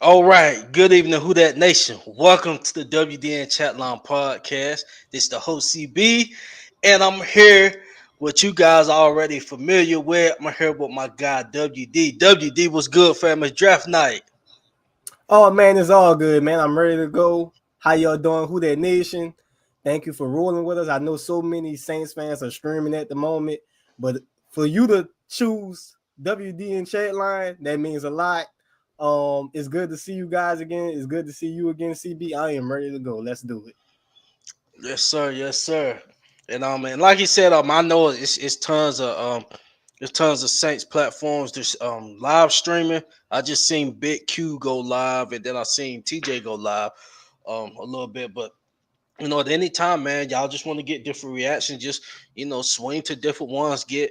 All right. Good evening, Who That Nation. Welcome to the Wdn Chatline podcast. This is the host CB, and I'm here with you guys already familiar with. I'm here with my guy WD. WD was good, family draft night. Oh man, it's all good, man. I'm ready to go. How y'all doing? Who that nation? Thank you for rolling with us. I know so many Saints fans are streaming at the moment, but for you to choose WD and Chatline, that means a lot. It's good to see you guys again. It's good to see you again, CB. I am ready to go. Let's do it. Yes, sir. Yes, sir. And like you said, I know it's tons of there's tons of Saints platforms. There's live streaming. I just seen Big Q go live, and then I seen TJ go live a little bit, but at any time, man, y'all just want to get different reactions. Just swing to different ones. Get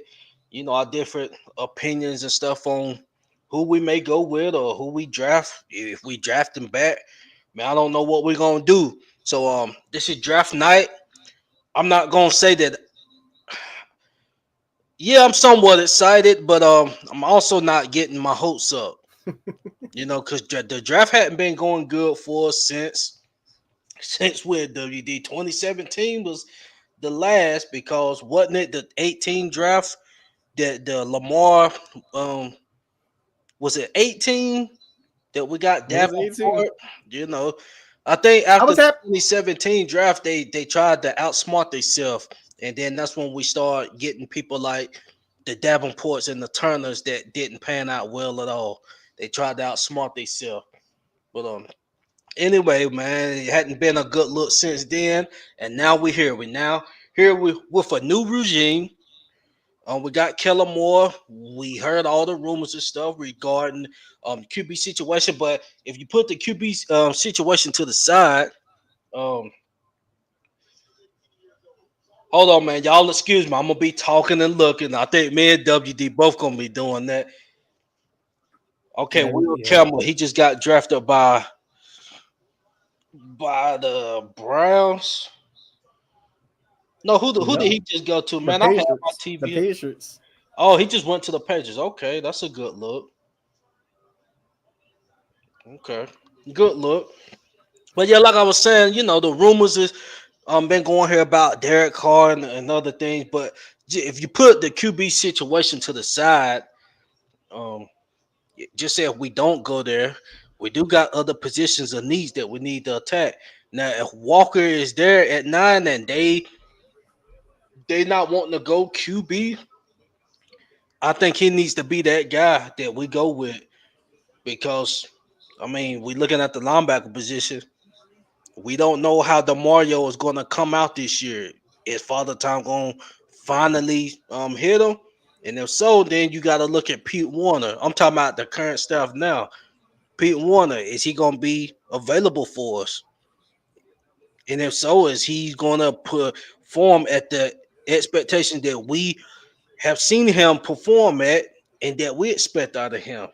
our different opinions and stuff on who we may go with or who we draft. If we draft them back, man, I don't know what we're gonna do. So this is draft night. I'm not gonna say that. Yeah, I'm somewhat excited, but I'm also not getting my hopes up. Because the draft hadn't been going good for us since we're WD 2017 was the last, because wasn't it the 18 draft that the Lamar was it 18 that we got It was 18. Davenport? You know, I think I after was the happy. 2017 draft, they tried to outsmart themselves, and then that's when we start getting people like the Davenports and the Turners that didn't pan out well at all. They tried to outsmart themselves, but anyway, man, it hadn't been a good look since then, and now we're here. We now here with a new regime. We got Kellen Moore. We heard all the rumors and stuff regarding QB situation, but if you put the QB situation to the side, um, hold on, man, y'all excuse me. I'm gonna be talking and looking. I think me and WD both gonna be doing that. Okay, Yeah, Will yeah. Campbell, he just got drafted by the Browns. No, who did No, he just go to, the man? I have my Patriots. The TV. Patriots. Oh, he just went to the Patriots. Okay, that's a good look. Okay, good look. But yeah, like I was saying, the rumors is been going here about Derek Carr and other things. But if you put the QB situation to the side, um, just say if we don't go there, we do got other positions of needs that we need to attack. Now, if Walker is there at 9 and they not wanting to go QB, I think he needs to be that guy that we go with, because we looking at the linebacker position. We don't know how DeMario is going to come out this year. Is Father Time going to finally hit him? And if so, then you got to look at Pete Warner. I'm talking about the current staff now. Pete Warner, is he going to be available for us? And if so, is he going to perform at the expectation that we have seen him perform at and that we expect out of him?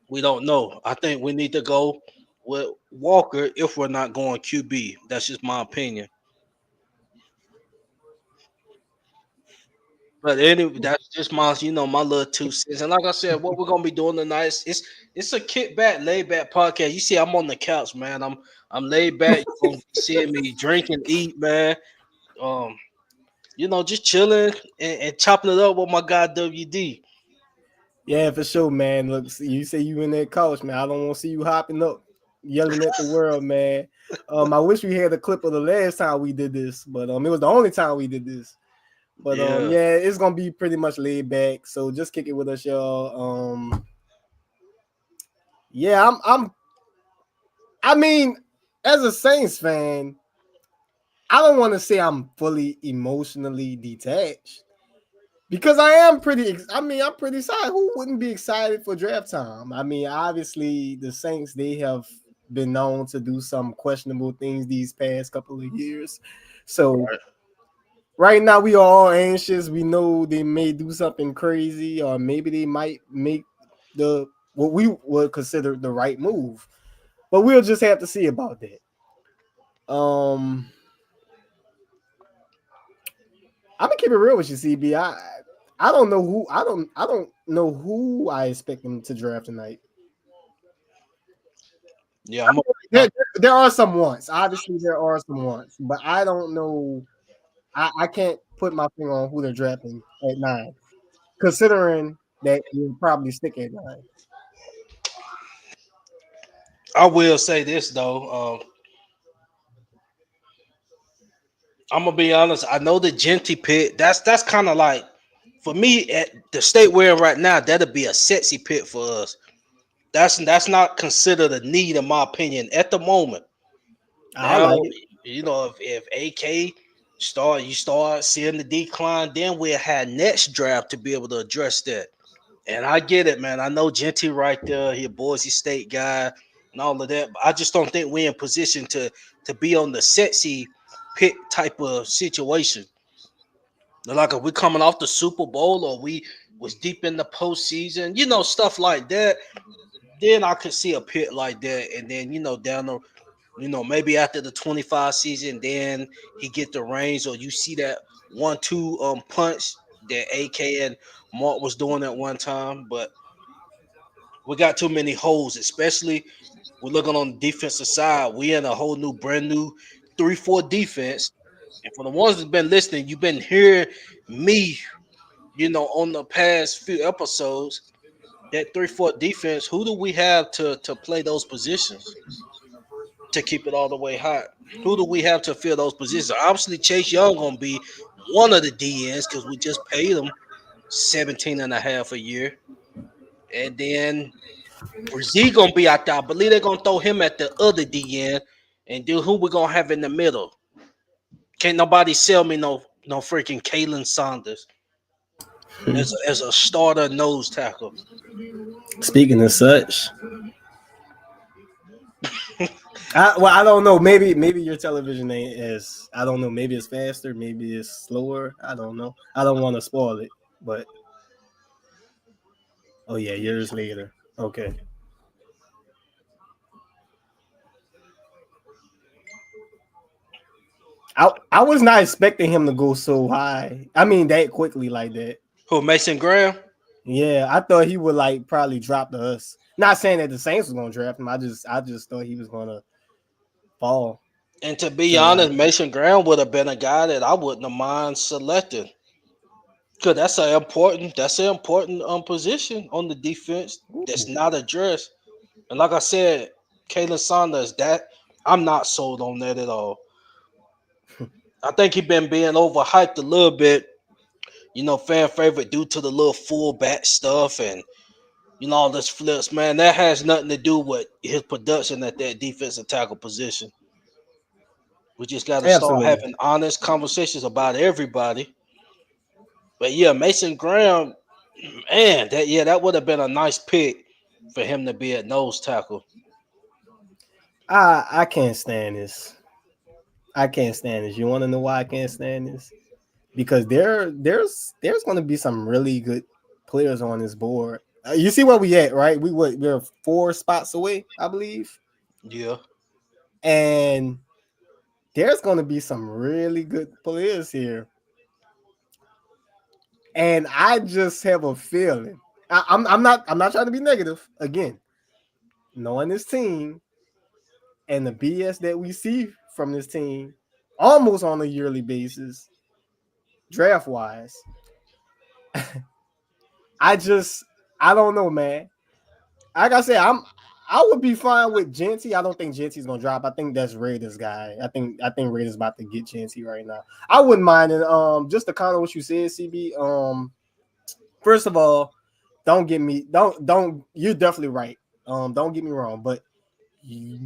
We don't know. I think we need to go with Walker if we're not going QB. That's just my opinion. But anyway, that's just my little 2 cents. And like I said, what we're gonna be doing tonight is it's a kickback, laid back podcast. You see, I'm on the couch, man. I'm laid back. You gonna see me drink and eat, man. Um, just chilling and chopping it up with my guy WD. Yeah, for sure, man. Look, you say you in that couch, man. I don't want to see you hopping up, yelling at the world, man. I wish we had a clip of the last time we did this, but it was the only time we did this. But Yeah. yeah, it's gonna be pretty much laid back. So just kick it with us, y'all. Yeah, I mean, as a Saints fan, I don't want to say I'm fully emotionally detached. Because I am pretty, I'm pretty excited. Who wouldn't be excited for draft time? I mean, obviously, the Saints, they have been known to do some questionable things these past couple of years. So, Right. right now, we are all anxious. We know they may do something crazy, or maybe they might make what we would consider the right move. But we'll just have to see about that. Um, I'm gonna keep it real with you, CB. I don't know who I expect them to draft tonight. Yeah, I I'm. mean, there are some wants. Obviously, there are some wants, but I don't know. I can't put my finger on who they're drafting at 9, considering that you'll probably stick at 9. I will say this though. I'm gonna be honest. I know the Genty pit. That's kind of like for me at the state we're in right now. That'll be a sexy pit for us. That's not considered a need in my opinion at the moment. I Now, like it. if AK start seeing the decline, then we'll have next draft to be able to address that. And I get it, man. I know Genty right there, he a Boise State guy and all of that. But I just don't think we're in position to be on the sexy pick type of situation. Like if we coming off the Super Bowl or we was deep in the postseason, stuff like that. Then I could see a pit like that, and then down the maybe after the 25 season, then he get the reins, or you see that 1-2 punch that AK and Mark was doing at one time. But we got too many holes, especially we're looking on the defensive side. We in a whole new, brand new 3-4 defense. And for the ones that's been listening, you've been hearing me, on the past few episodes. That 3-4 defense, who do we have to play those positions to keep it all the way hot? Who do we have to fill those positions? Obviously, Chase Young gonna be one of the DNs because we just paid him 17 and a half a year. And then Z gonna be out there. I believe they're gonna throw him at the other DN. And then who we gonna have in the middle? Can't nobody sell me no freaking Kalen Saunders as a starter nose tackle. Speaking of such, I don't know. Maybe your television ain't as I don't know. Maybe it's faster. Maybe it's slower. I don't know. I don't want to spoil it, but oh yeah, years later. Okay. I was not expecting him to go so high. I mean that quickly like that. Who Mason Graham? Yeah, I thought he would like probably drop to us. Not saying that the Saints was gonna draft him. I just thought he was gonna fall And to be to like. honest, Mason Graham would have been a guy that I wouldn't have mind selecting. Cause that's an important position on the defense that's Ooh. not addressed. And like I said, Kalen Saunders, that I'm not sold on that at all. I think he been being overhyped a little bit, fan favorite due to the little fullback stuff and all this flips, man. That has nothing to do with his production at that defensive tackle position. We just got to start Absolutely. having honest conversations about everybody. But yeah, Mason Graham, man, that would have been a nice pick for him to be at nose tackle. I can't stand this. I can't stand this. You want to know why I can't stand this? Because there's going to be some really good players on this board. You see where we at, right? We're 4 spots away, I believe, Yeah. and there's going to be some really good players here. And I just have a feeling. I'm not trying to be negative. Again, knowing this team and the BS that we see from this team almost on a yearly basis, draft wise, I just I don't know, man. Like I said, I would be fine with Genty. I don't think Genty's gonna drop. I think that's Raiders guy. I think Raiders about to get Genty right now. I wouldn't mind it. Just to kind of what you said, CB. First of all, don't get me don't you're definitely right. Don't get me wrong, but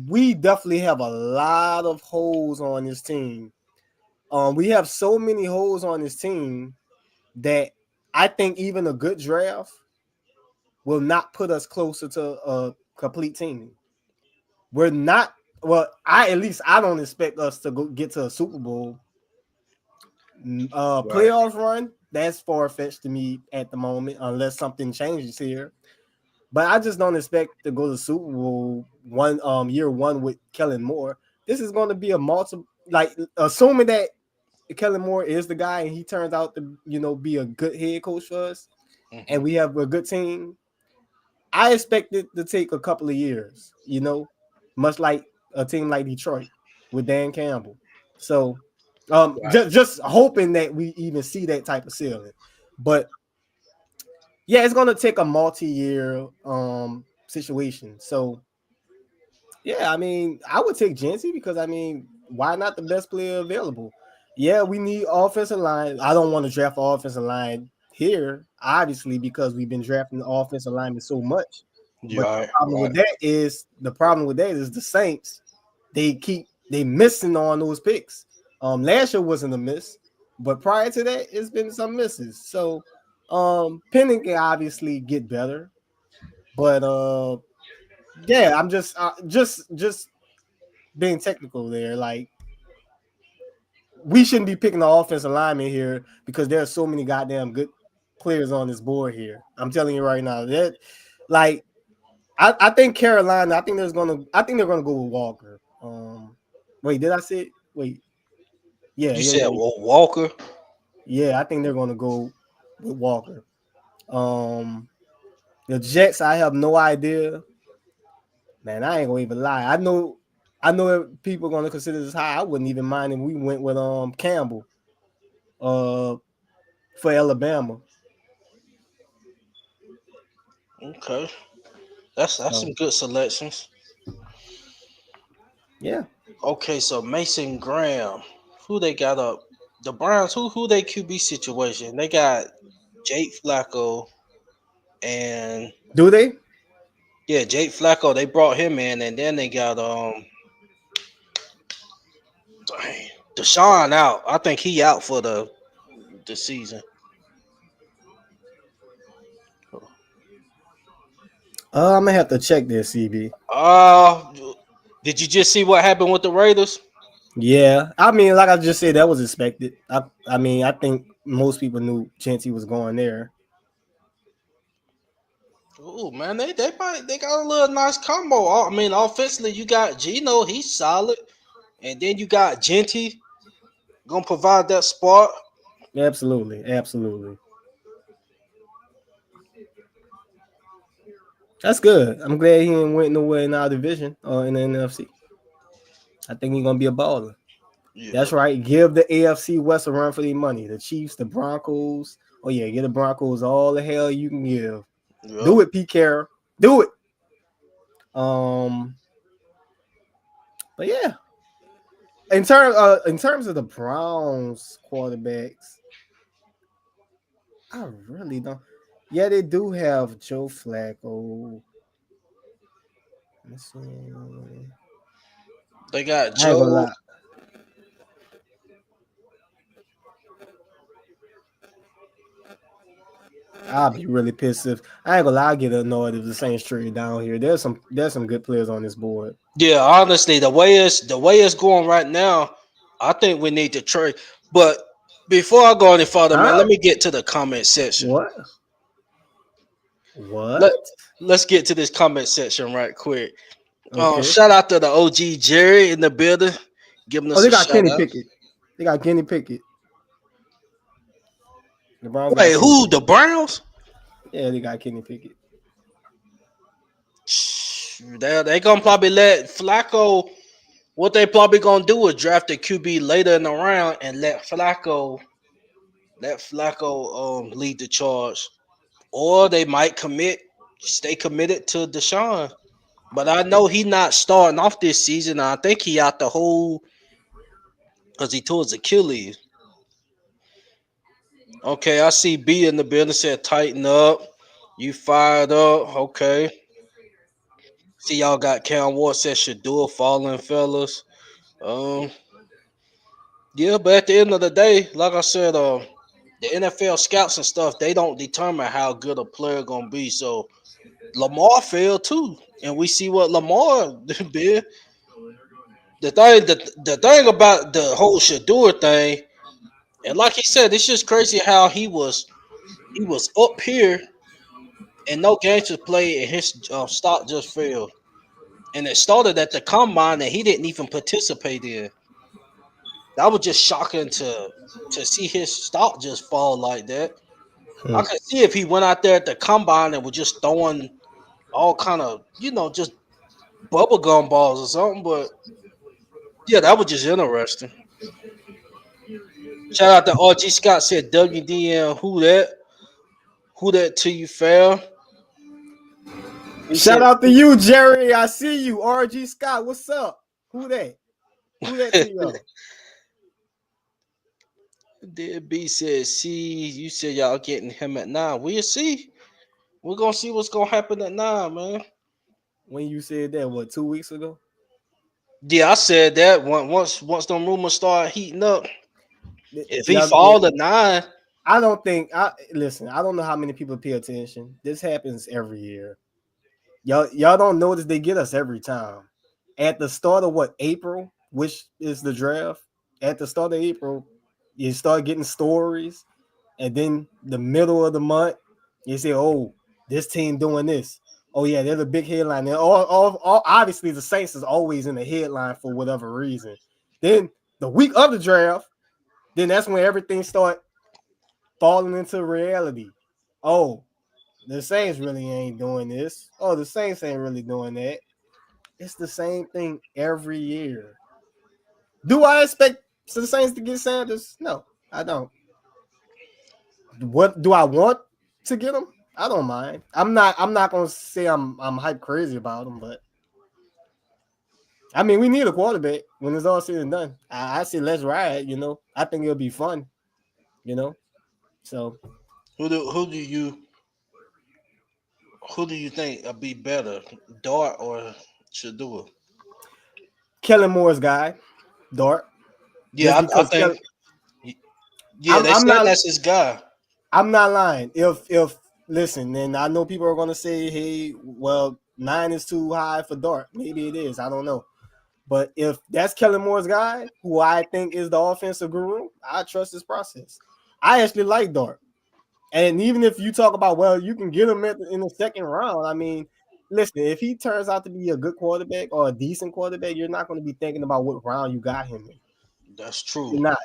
we definitely have a lot of holes on this team. We have so many holes on this team that I think even a good draft will not put us closer to a complete team. We're not. Well, I don't expect us to go get to a Super Bowl Right. playoff run. That's far fetched to me at the moment, unless something changes here. But I just don't expect to go to Super Bowl year one with Kellen Moore. This is going to be a multiple, like assuming that Kellen Moore is the guy and he turns out to be a good head coach for us, and Hmm. we have a good team. I expect it to take a couple of years. much like a team like Detroit with Dan Campbell. So Right. just hoping that we even see that type of ceiling. But yeah, it's gonna take a multi-year situation. So yeah, I mean, I would take Jency because I mean, why not the best player available? Yeah, we need offensive line. I don't want to draft offensive line here, obviously, because we've been drafting the offensive linemen so much. But Right. Right. the problem with that is the Saints, they missing on those picks. Last year wasn't a miss, but prior to that, it's been some misses. So Penning can obviously get better, but yeah, I'm just being technical there. Like we shouldn't be picking the offensive lineman here because there are so many goddamn good players on this board here. I'm telling you right now that like I think Carolina. I think they're gonna go with Walker. Wait, did I say it? Wait, yeah, You yeah, said yeah, well, Walker. yeah. I think they're gonna go with Walker. Um, the Jets. I have no idea. Man, I ain't gonna even lie. I know that people are gonna consider this high. I wouldn't even mind if we went with Campbell uh for Alabama. Okay. That's So some good selections. yeah. Okay, so Mason Graham. Who they got up? The Browns, who they QB situation? They got Jake Flacco and Do they? yeah, Jake Flacco, they brought him in, and then they got dang, Deshaun out. I think he out for the season. I'm gonna have to check this, CB. Uh did you just see what happened with the Raiders? Yeah, I mean, like I just said, that was expected. I mean, I think most people knew Chancey was going there. Oh man, they got a little nice combo. I mean, offensively, you got Gino, he's solid, and then you got Genty gonna provide that spot. Absolutely, absolutely. That's good. I'm glad he ain't went nowhere in our division or in the NFC. I think he's gonna be a baller. Yeah, That's right. Give the AFC West a run for their money. The Chiefs, the Broncos. Oh yeah, give the Broncos all the hell you can give. yeah. Do it, Pete Carroll. Do it. Um, but yeah, in terms of the Browns quarterbacks, I really don't. Yeah, they do have Joe Flacco. Let's see. They got I ain't gonna Joe. lie. I'll be really pissed if I ain't gonna lie. I get annoyed if the Saints trade down here. There's some good players on this board. Yeah, honestly, the way it's going right now, I think we need to trade. But before I go any further, man, Huh? let me get to the comment section. What? Let What? Let's get to this comment section right quick. Okay. Shout out to the OG Jerry in the building, giving Oh, us they a got shout Kenny out. Pickett. They got Kenny Pickett. The Browns got Wait, Kenny who? The Pickett. Browns? Yeah, they got Kenny Pickett. They gonna probably let Flacco. What they probably gonna do is draft a QB later in the round and let Flacco lead the charge, or they might stay committed to Deshaun. But I know he not starting off this season. I think he out the whole because he tore his Achilles. Okay, I see B in the building said tighten up. You fired up. Okay. See y'all got Cam Ward said should do it falling fellas. Um yeah, but at the end of the day, like I said, the NFL scouts and stuff, they don't determine how good a player gonna be. So Lamar failed too. And we see what Lamar did. The thing about the whole Shadur thing, and like he said, it's just crazy how he was up here and no games was played and his stock just fell. And it started at the combine that he didn't even participate in. That was just shocking to see his stock just fall like that. I Hmm. could see if he went out there at the combine and was just throwing all kind of, just bubblegum balls or something. But yeah, that was just interesting. Shout out to RG Scott said WDN who that to you fair. He Shout said out to you, Jerry. I see you. RG Scott, what's up? Who that? Who that to you? Dead B said see you said y'all getting him at 9. We'll see. We're gonna see what's gonna happen at 9, man. When you said that, what, 2 weeks ago? Yeah, I said that once them rumors start heating up. If he Yeah, fall to 9, I don't think I listen. I don't know how many people pay attention. This happens every year. Y'all don't notice they get us every time. At the start of what, April, which is the draft. At the start of April, you start getting stories, and then the middle of the month, you say, "Oh, this team doing this." Oh yeah, they're the big headline. And all obviously the Saints is always in the headline for whatever reason. Then the week of the draft, then that's when everything start falling into reality. Oh, the Saints really ain't doing this. Oh, the Saints ain't really doing that. It's the same thing every year. Do I expect the Saints to get Sanders? No, I don't. What do I want to get him? I don't mind. I'm not gonna say I'm hype crazy about him, but I mean we need a quarterback when it's all said and done. I say let's ride. I think it'll be fun. You know, so who do you think will be better, Dart or Shadua? Kellen Moore's guy, Dart, Yeah, just I because think. Kellen. Yeah, I'm they I'm said not that's his guy. I'm not lying. If listen, and I know people are gonna say, hey, well, 9 is too high for Dart. Maybe it is. I don't know. But if that's Kellen Moore's guy, who I think is the offensive guru, I trust his process. I actually like Dart. And even if you talk about, well, you can get him in the second round. I mean, listen, if he turns out to be a good quarterback or a decent quarterback, you're not going to be thinking about what round you got him in. That's true. You're not.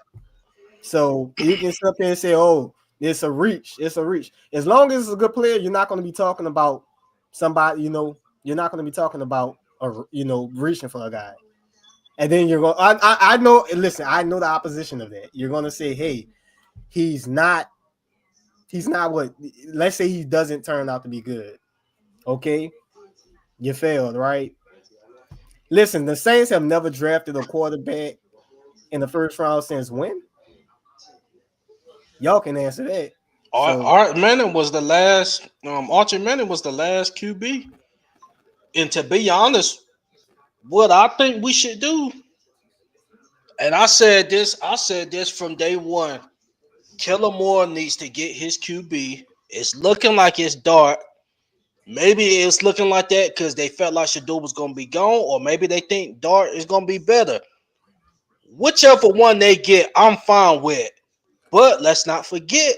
So you can sit up there and say, "Oh, it's a reach. It's a reach." As long as it's a good player, you're not going to be talking about somebody. You're not going to be talking about reaching for a guy. And then you're going. I know. Listen, I know the opposition of that. You're going to say, "Hey, he's not. He's not what. Let's say he doesn't turn out to be good. Okay, you failed, right? Listen, the Saints have never drafted a quarterback in the first round since when? Y'all can answer that. So Art Manning was the last. Archie Manning was the last QB. And to be honest, what I think we should do, and I said this from day one. Kellen Moore needs to get his QB. It's looking like it's Dart. Maybe it's looking like that because they felt like Shador was going to be gone, or maybe they think Dart is going to be better. Whichever one they get, I'm fine with. But let's not forget,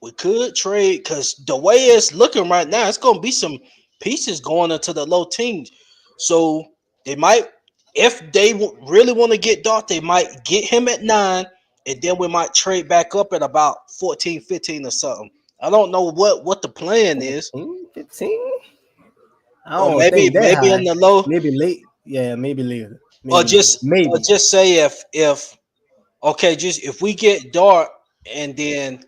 we could trade because the way it's looking right now, it's going to be some pieces going into the low teams. So they might, if they really want to get Dart, they might get him at 9, and then we might trade back up at about 14, 15 or something. I don't know what the plan is. 14, 15? I Or don't think that maybe in high. the low, Maybe late. Yeah, maybe later. or Maybe later. just or Maybe. just say if okay, just if we get Dart and then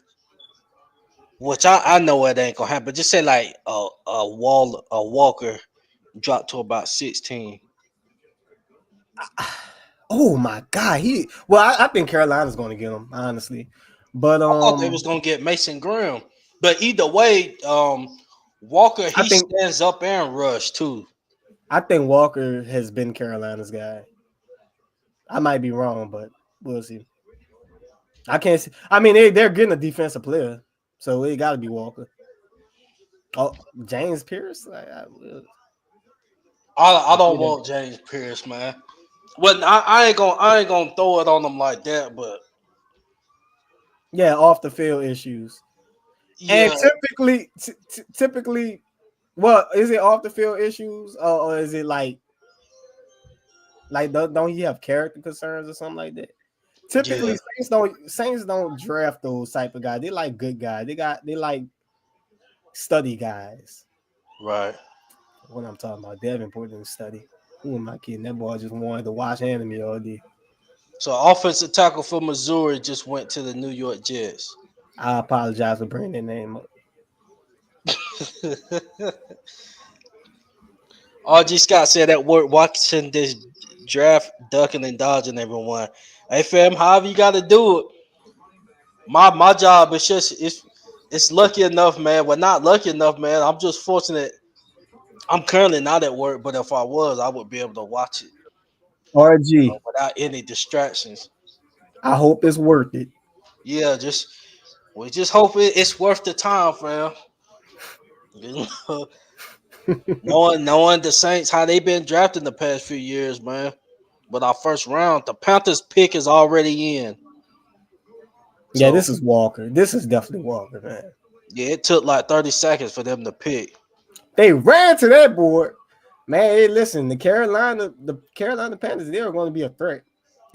which I know it ain't gonna happen. Just say like a Walker dropped to about 16. Oh my God. I think Carolina's going to get him, honestly. But I thought they was gonna get Mason Graham, but either way, Walker I he think stands up and rush too. I think Walker has been Carolina's guy. I might be wrong, but we'll see. I can't see. I mean, they're getting a defensive player, so it got to be Walker. Oh, James Pierce. I I say don't that. want James Pierce, man. Well, I ain't gonna throw it on them like that, but Yeah, off the field issues. And yeah, typically, well, is it off the field issues or is it like don't he have character concerns or something like that? yeah, Typically, Saints don't draft those type of guys. They like good guys. They like study guys. right. what I'm talking about. Davenport didn't study. Who am I kidding? That boy just wanted to watch anime all day. So offensive tackle for Missouri just went to the New York Jets. I apologize for bringing that name up. RG Scott said at work watching this draft, ducking and dodging everyone. Hey fam, however you got to do it. My job is just it's lucky enough, man. Well, not lucky enough, man. I'm just fortunate. I'm currently not at work, but if I was, I would be able to watch it RG, without any distractions. I hope it's worth it. Yeah, just we just hope it's worth the time, fam. You know, knowing the Saints how they been drafting the past few years, man. But our first round, the Panthers pick is already in. Yeah, So this is Walker. This is definitely Walker, man. yeah, it took like 30 seconds for them to pick. They ran to that board. Man, hey, listen, the Carolina Panthers, they are going to be a threat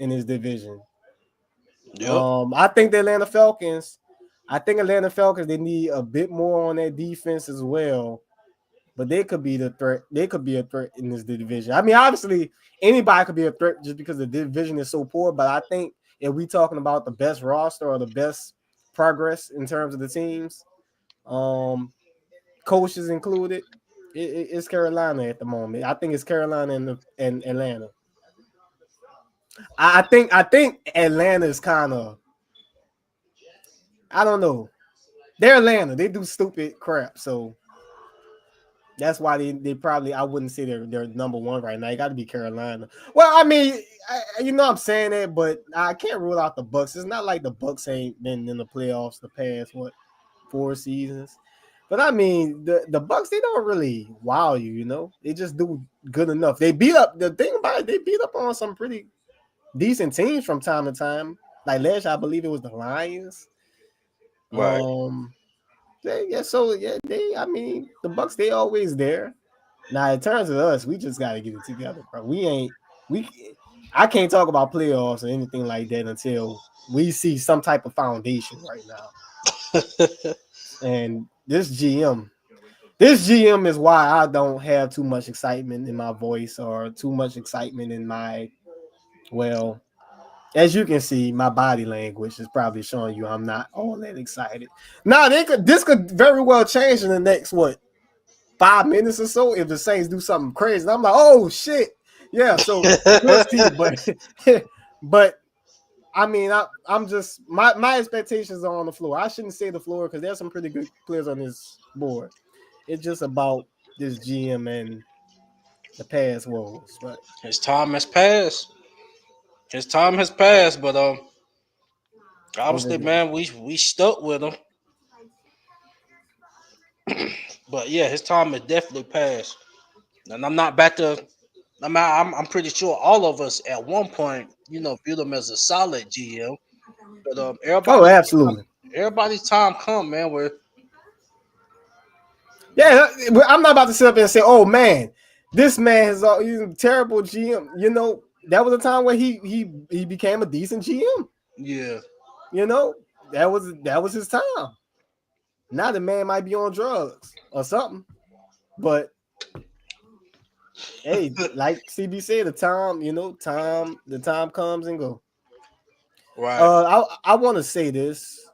in this division. Yep. I think the Atlanta Falcons, they need a bit more on that defense as well. But they could be the threat. They could be a threat in this division. I mean, obviously, anybody could be a threat just because the division is so poor. But I think if we talking about the best roster or the best progress in terms of the teams, um, coaches included, it's Carolina at the moment. I think it's Carolina and Atlanta. I think Atlanta is kind of, I don't know. They're Atlanta. They do stupid crap. So that's why they probably, I wouldn't say they're number one right now. You got to be Carolina. Well, I mean, I'm saying that, but I can't rule out the Bucks. It's not like the Bucks ain't been in the playoffs the past 4 seasons. But I mean, the Bucks, they don't really wow you. They just do good enough. They beat up, the thing about it, they beat up on some pretty decent teams from time to time. Like last year, I believe it was the Lions. Right. I mean, the Bucks, they always there. Now, in terms of us, we just got to get it together, bro. We I can't talk about playoffs or anything like that until we see some type of foundation right now. And this GM is why I don't have too much excitement in my voice or too much excitement in my, well, as you can see, my body language is probably showing you I'm not all that excited. Now, this could very well change in the next 5 minutes or so if the Saints do something crazy. And I'm like, oh shit, yeah. So we'll see, but I mean, I'm just my expectations are on the floor. I shouldn't say the floor because there's some pretty good players on this board. It's just about this GM and the past woes. But His time has passed. His time has passed, but other obviously, than man, we stuck with him. But yeah, his time has definitely passed, and I'm not back to. I'm pretty sure all of us at one point, viewed him as a solid GM. But oh, absolutely. everybody's time come, man. Where Yeah, I'm not about to sit up and say, "Oh man, this man he's a terrible GM." That was a time where he became a decent GM. yeah, That was his time. Now the man might be on drugs or something, but hey, like CB said, the time comes and go. right. I want to say this.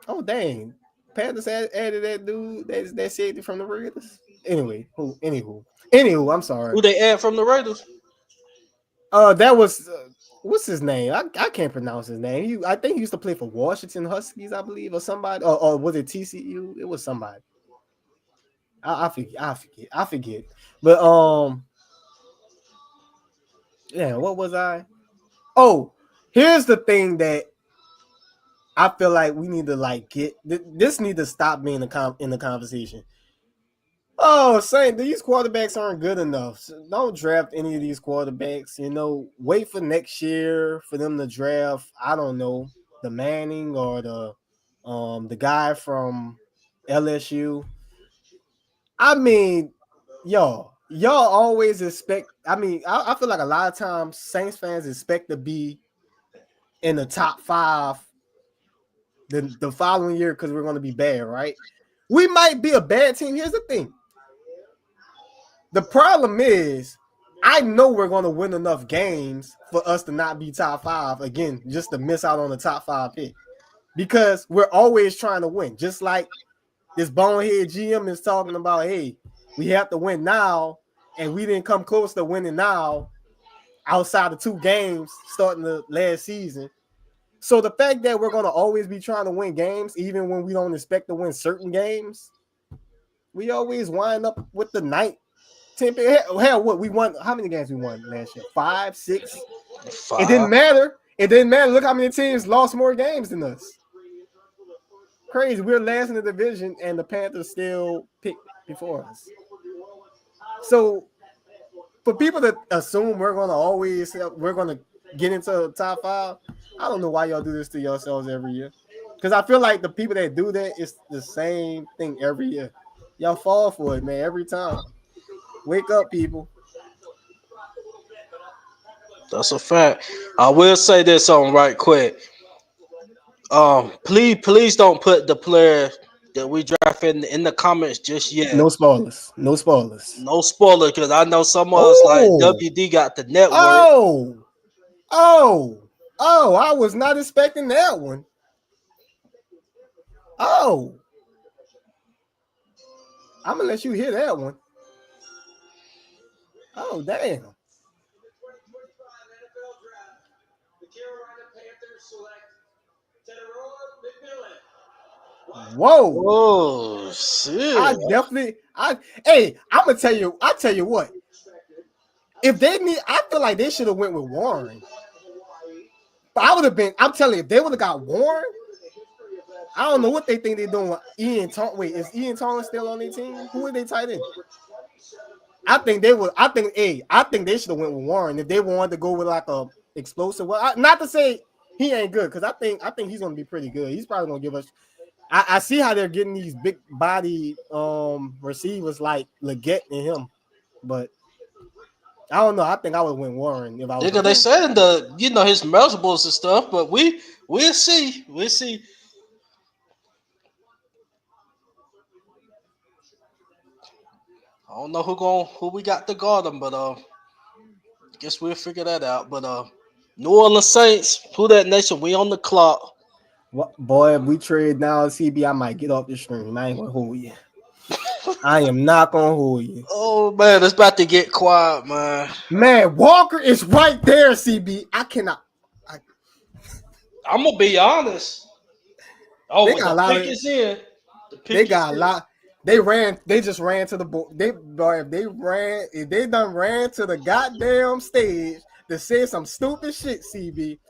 Oh dang, Panthers added that dude that safety from the Raiders. Anywho, I'm sorry. Who they add from the Raiders? That was what's his name? I can't pronounce his name. I think he used to play for Washington Huskies, I believe, or somebody. Or was it TCU? It was somebody. I forget. But yeah, what was I? Oh, here's the thing that I feel like we need to get this need to stop being in the conversation. Oh, saying these quarterbacks aren't good enough. So don't draft any of these quarterbacks. Wait for next year for them to draft. I don't know, the Manning or the guy from LSU. I mean, y'all always expect. I mean, I feel like a lot of times Saints fans expect to be in the top 5 the following year because we're going to be bad, right? We might be a bad team. Here's the thing: The problem is, I know we're going to win enough games for us to not be top 5 again, just to miss out on the top 5 pick. Because we're always trying to win. Just like this bonehead GM is talking about, hey, we have to win now, and we didn't come close to winning now outside of 2 games starting the last season. So the fact that we're going to always be trying to win games, even when we don't expect to win certain games, we always wind up with the 9th, 10th. Hell, what we won? How many games we won last year? 5, 6. It didn't 5. matter. It didn't matter. Look how many teams lost more games than us. Crazy. We're last in the division, and the Panthers still picked before us. So for people to assume we're gonna get into the top 5, I don't know why y'all do this to yourselves every year. Because I feel like the people that do that, it's the same thing every year. Y'all fall for it, man, every time. Wake up, people. That's a fact. I will say this on right quick. Please don't put the player that we drafted in the comments just yet. No spoilers. No spoilers. No spoiler, because I know some of us like Oh, WD got the network. oh, oh! I was not expecting that one. Oh, I'm gonna let you hear that one. Oh, damn. Whoa. Oh shit! I definitely hey, I'm tell you what. If they need, I feel like they should have went with Warren. But I would have been, I'm telling you, if they would have got Warren, I don't know what they think they're doing with Ian Tom. Wait, is Ian Thomas still on their team? Who are they tight end? I think they would. I think they should have went with Warren if they wanted to go with like a explosive. Well, not to say he ain't good, because I think he's gonna be pretty good. He's probably gonna give us. I see how they're getting these big body receivers like Leggett and him, but I don't know. I think I would win Warren if I was. Nigga, they said his measurables and stuff, but we'll see. We'll see. I don't know who we got to guard them, but guess we'll figure that out. But New Orleans Saints, who that nation? We on the clock. What, boy, if we trade now, CB, I might get off the stream. I ain't gonna hold you. I am not gonna hold you. Oh man, it's about to get quiet, man. Man, Walker is right there, CB. I cannot. I'm gonna be honest. Oh, They but got a the lot pick of. is in. The They pick is got a in. lot. They ran. They just ran to the board. If they done ran to the goddamn stage to say some stupid shit, CB,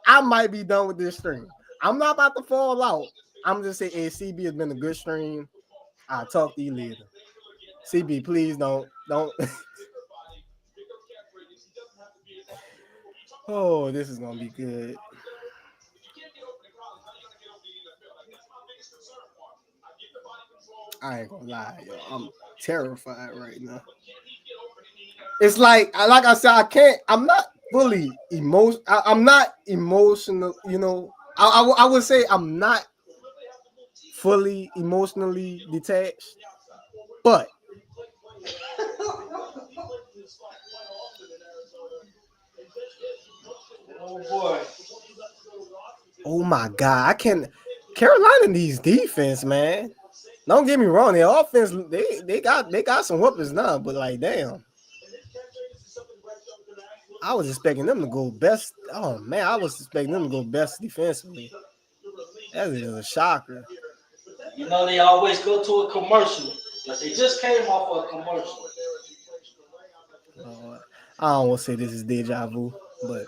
I might be done with this stream. I'm not about to fall out. I'm just saying, hey, CB has been a good stream. I'll talk to you later. CB, please don't. Oh, this is gonna be good. I ain't gonna lie, yo. I'm terrified right now. It's like I said, I can't. I'm not fully emotion. I'm not emotional. You know, I would say I'm not fully emotionally detached, but Oh boy. oh my god, I can't. Carolina needs defense, man. Don't get me wrong, their offense they got some weapons now, but like damn, I was expecting them to go best. Oh man, I was expecting them to go best defensively. That is a shocker. You know they always go to a commercial, but they just came off of a commercial. I don't want to say this is deja vu, but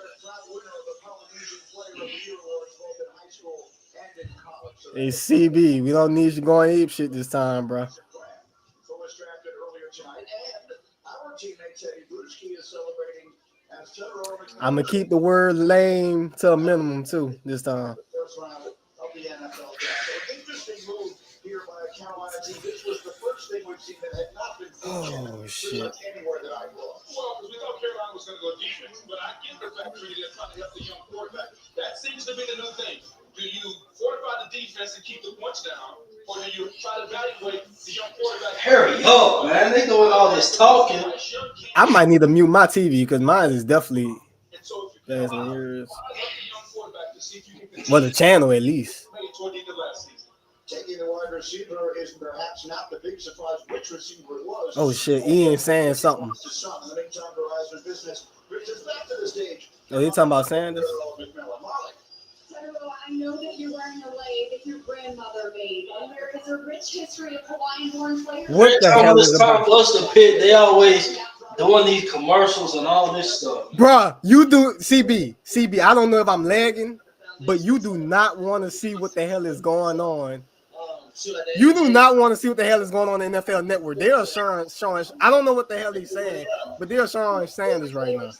hey CB, we don't need you going ape shit this time, bro. I'm gonna keep the word lame to a minimum too this time. Oh shit. Hurry up, man. They doing all this talking. I might need to mute my TV because mine is definitely passing yours. Well, the channel at least. Oh shit, Ian saying something. Oh, you talking about Sanders? I know that you're wearing a leg that your grandmother made, and there is a rich history of Hawaiian-born players. What the hell is Tom about? Buster Pitt, they always doing these commercials and all this stuff. Bruh, you do CB. I don't know if I'm lagging, but you do not want to see what the hell is going on. You do not want to see what the hell is going on in the NFL Network. They are showing. I don't know what the hell he's saying, but they are showing Sanders right now.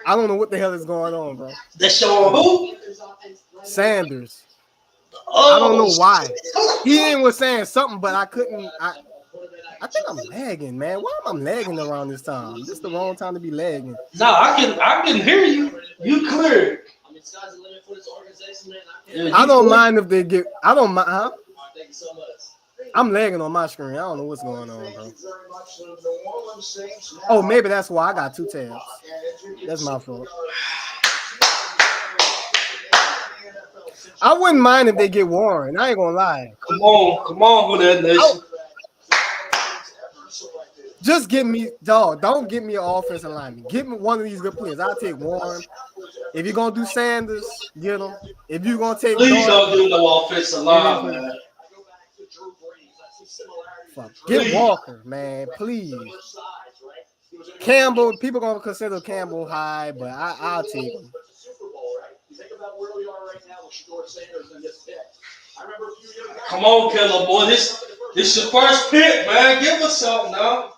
I don't know what the hell is going on, bro. They're showing who? Sanders. Oh, I don't know why. Ian was saying something, but I couldn't. I think I'm lagging, man. Why am I lagging around this time? This is the wrong time to be lagging. No, I can hear you. You clear. I don't mind if they get. I don't mind. Huh? I'm lagging on my screen. I don't know what's going on, bro. Oh, maybe that's why I got two tabs. That's my fault. I wouldn't mind if they get Warren. I ain't gonna lie. Come on, with that nation. Just give me, dog. Don't give me an offensive lineman. Give me one of these good players. I'll take Warren. If you're gonna do Sanders, get him. If you're gonna take, please don't do no offensive line, man. Fuck. Get Walker, man. Please. Campbell. People gonna consider Campbell high, but I'll take him. Come on, Killer boy. This your first pick, man. Give us something now.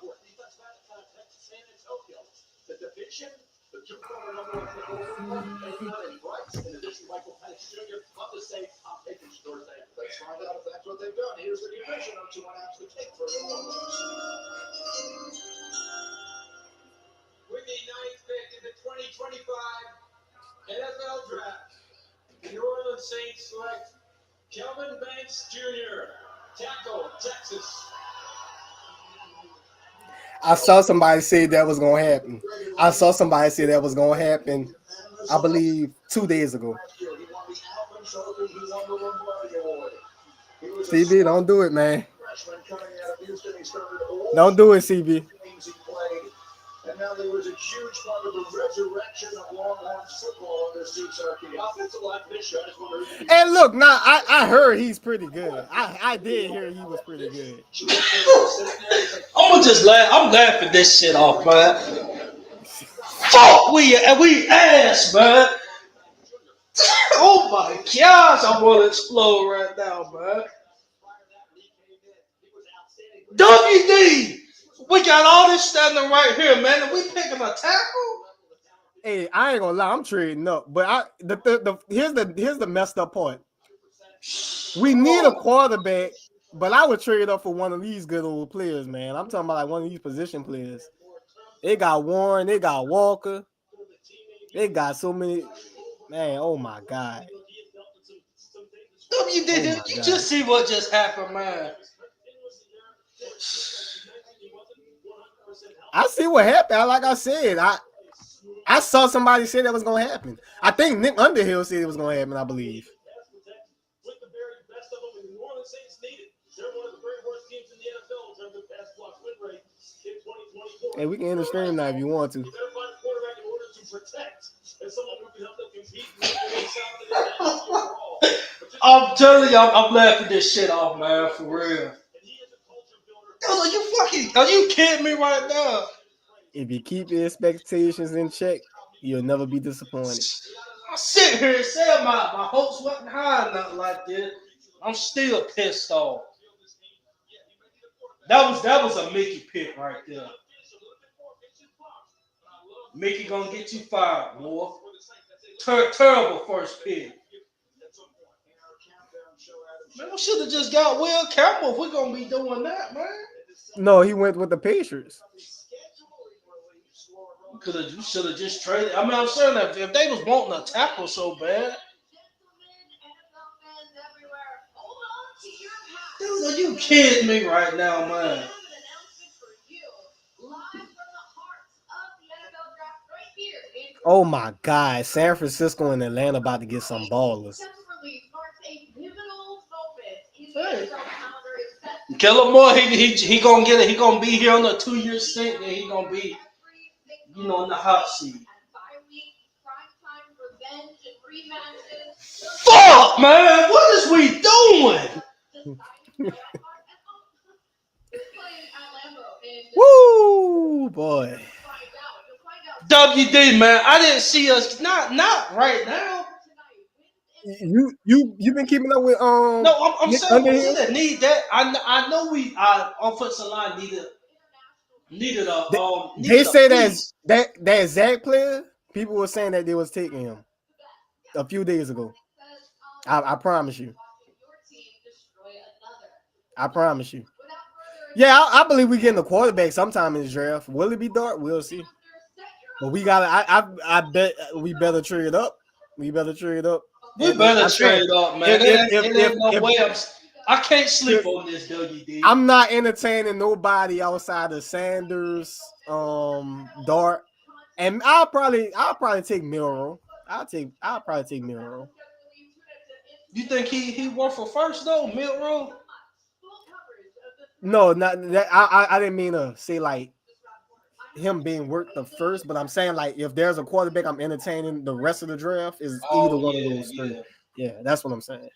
With the 9th pick in the 2025 NFL Draft, the New Orleans Saints select Kelvin Banks Jr., tackle, Texas. I saw somebody say that was gonna happen. I believe 2 days ago. CB, don't do it, man. Don't do it, CB. And now there was a huge part of the resurrection of Longhorns football under Steve Sarkisian. Offensive line finish. And look, now I heard he's pretty good. I did hear he was pretty good. I'm gonna just laugh. I'm laughing this shit off, man. Fuck, we ass, man. Oh my gosh, I want to explode right now, man. WD, we got all this standing right here, man, and we picking a tackle. Hey, I ain't gonna lie, I'm trading up, but here's the messed up part. We need a quarterback, but I would trade up for one of these good old players, man. I'm talking about like one of these position players. They got Warren, they got Walker, they got so many. Man, oh my God. WD, did you just see what just happened, man? I see what happened. Like I said, I saw somebody say that was gonna happen. I think Nick Underhill said it was gonna happen, I believe. Hey, we can end the stream now if you want to. I'm telling you, I'm laughing this shit off, man, for real. Are you kidding me right now? If you keep your expectations in check, you'll never be disappointed. I sit here and say my hopes wasn't high enough like this. I'm still pissed off. That was a Mickey pick right there. Mickey gonna get you fired, boy. Terrible first pick. Man, we should have just got Will Campbell if we're gonna be doing that, man. No, he went with the Patriots. You should have just traded. I mean, I'm saying that if they was wanting a tackle so bad. You kidding me right now, man? Oh my God, San Francisco and Atlanta about to get some ballers. Hey. Kellen Moore, he gonna get it. He gonna be here on a 2-year stint, and he gonna be, in the hot seat. Fuck, man, what is we doing? Woo, boy. WD, man, I didn't see us. Not right now. You been keeping up with No, I'm Nick saying we Underhill? didn't need that. I know our offensive line needed They needed a say piece. that Zach player. People were saying that they was taking him a few days ago. I promise you. I promise you. Yeah, I believe we getting a quarterback sometime in the draft. Will it be Dart? We'll see. But we got. I bet we better trade up. We better trade up. We And better I'm saying, trade up, man. It ain't no if way. I can't sleep on this, WD. I'm not entertaining nobody outside of Sanders, Dart, and I'll probably take Milrow. I'll probably take Milrow. You think he worth a first though, Milrow? No, not that. I didn't mean to say like him being worth the first, but I'm saying like if there's a quarterback I'm entertaining the rest of the draft is either Oh one of yeah, those three. yeah. Yeah, that's what I'm saying.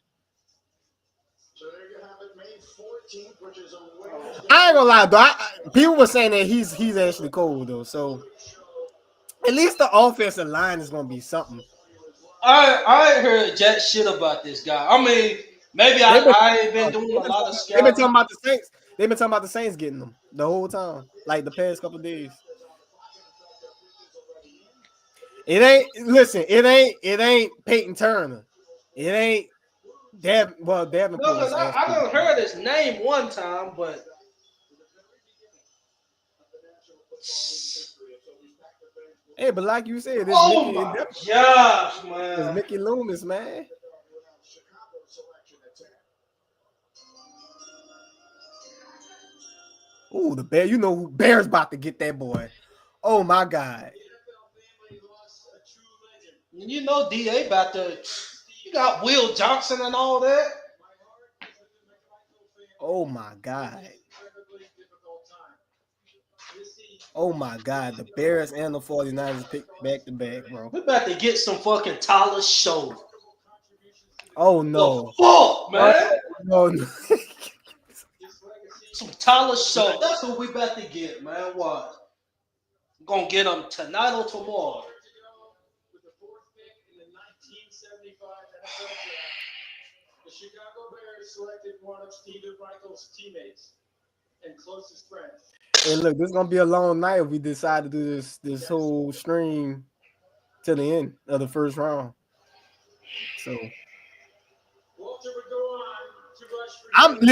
So there you have it, May 14th, which is a Wednesday. I ain't gonna lie, though. People were saying that he's actually cold though, so at least the offensive line is gonna be something. I ain't heard jack shit about this guy. I mean, maybe They've been, I ain't been doing a lot of they've been talking scouting. about the Saints. They've been talking about the Saints getting them the whole time, like the past couple of days. It ain't listen. It ain't Peyton Turner. It ain't No, Davenport because was I asking. done heard his name one time, but Hey, but like you said, oh my gosh, it's man. Mickey Loomis, man. Ooh, the Bear. You know who Bear's about to get that boy. Oh my God. You know DA about to. You got Will Johnson and all that. Oh my God. Oh my God. The Bears and the 49ers picked back to back, bro. We about to get some fucking Tyler Show. Oh The no. fuck, man. Oh no. Some Tyler Show. That's what we about to get, man. What? We're gonna get them tonight or tomorrow. With the fourth pick in the 1975 NFL Draft, the Chicago Bears selected one of Steven Michaels' teammates and closest friends. Hey, look, this is gonna be a long night if we decide to do this whole stream to the end of the first round. So Walter would go on to rush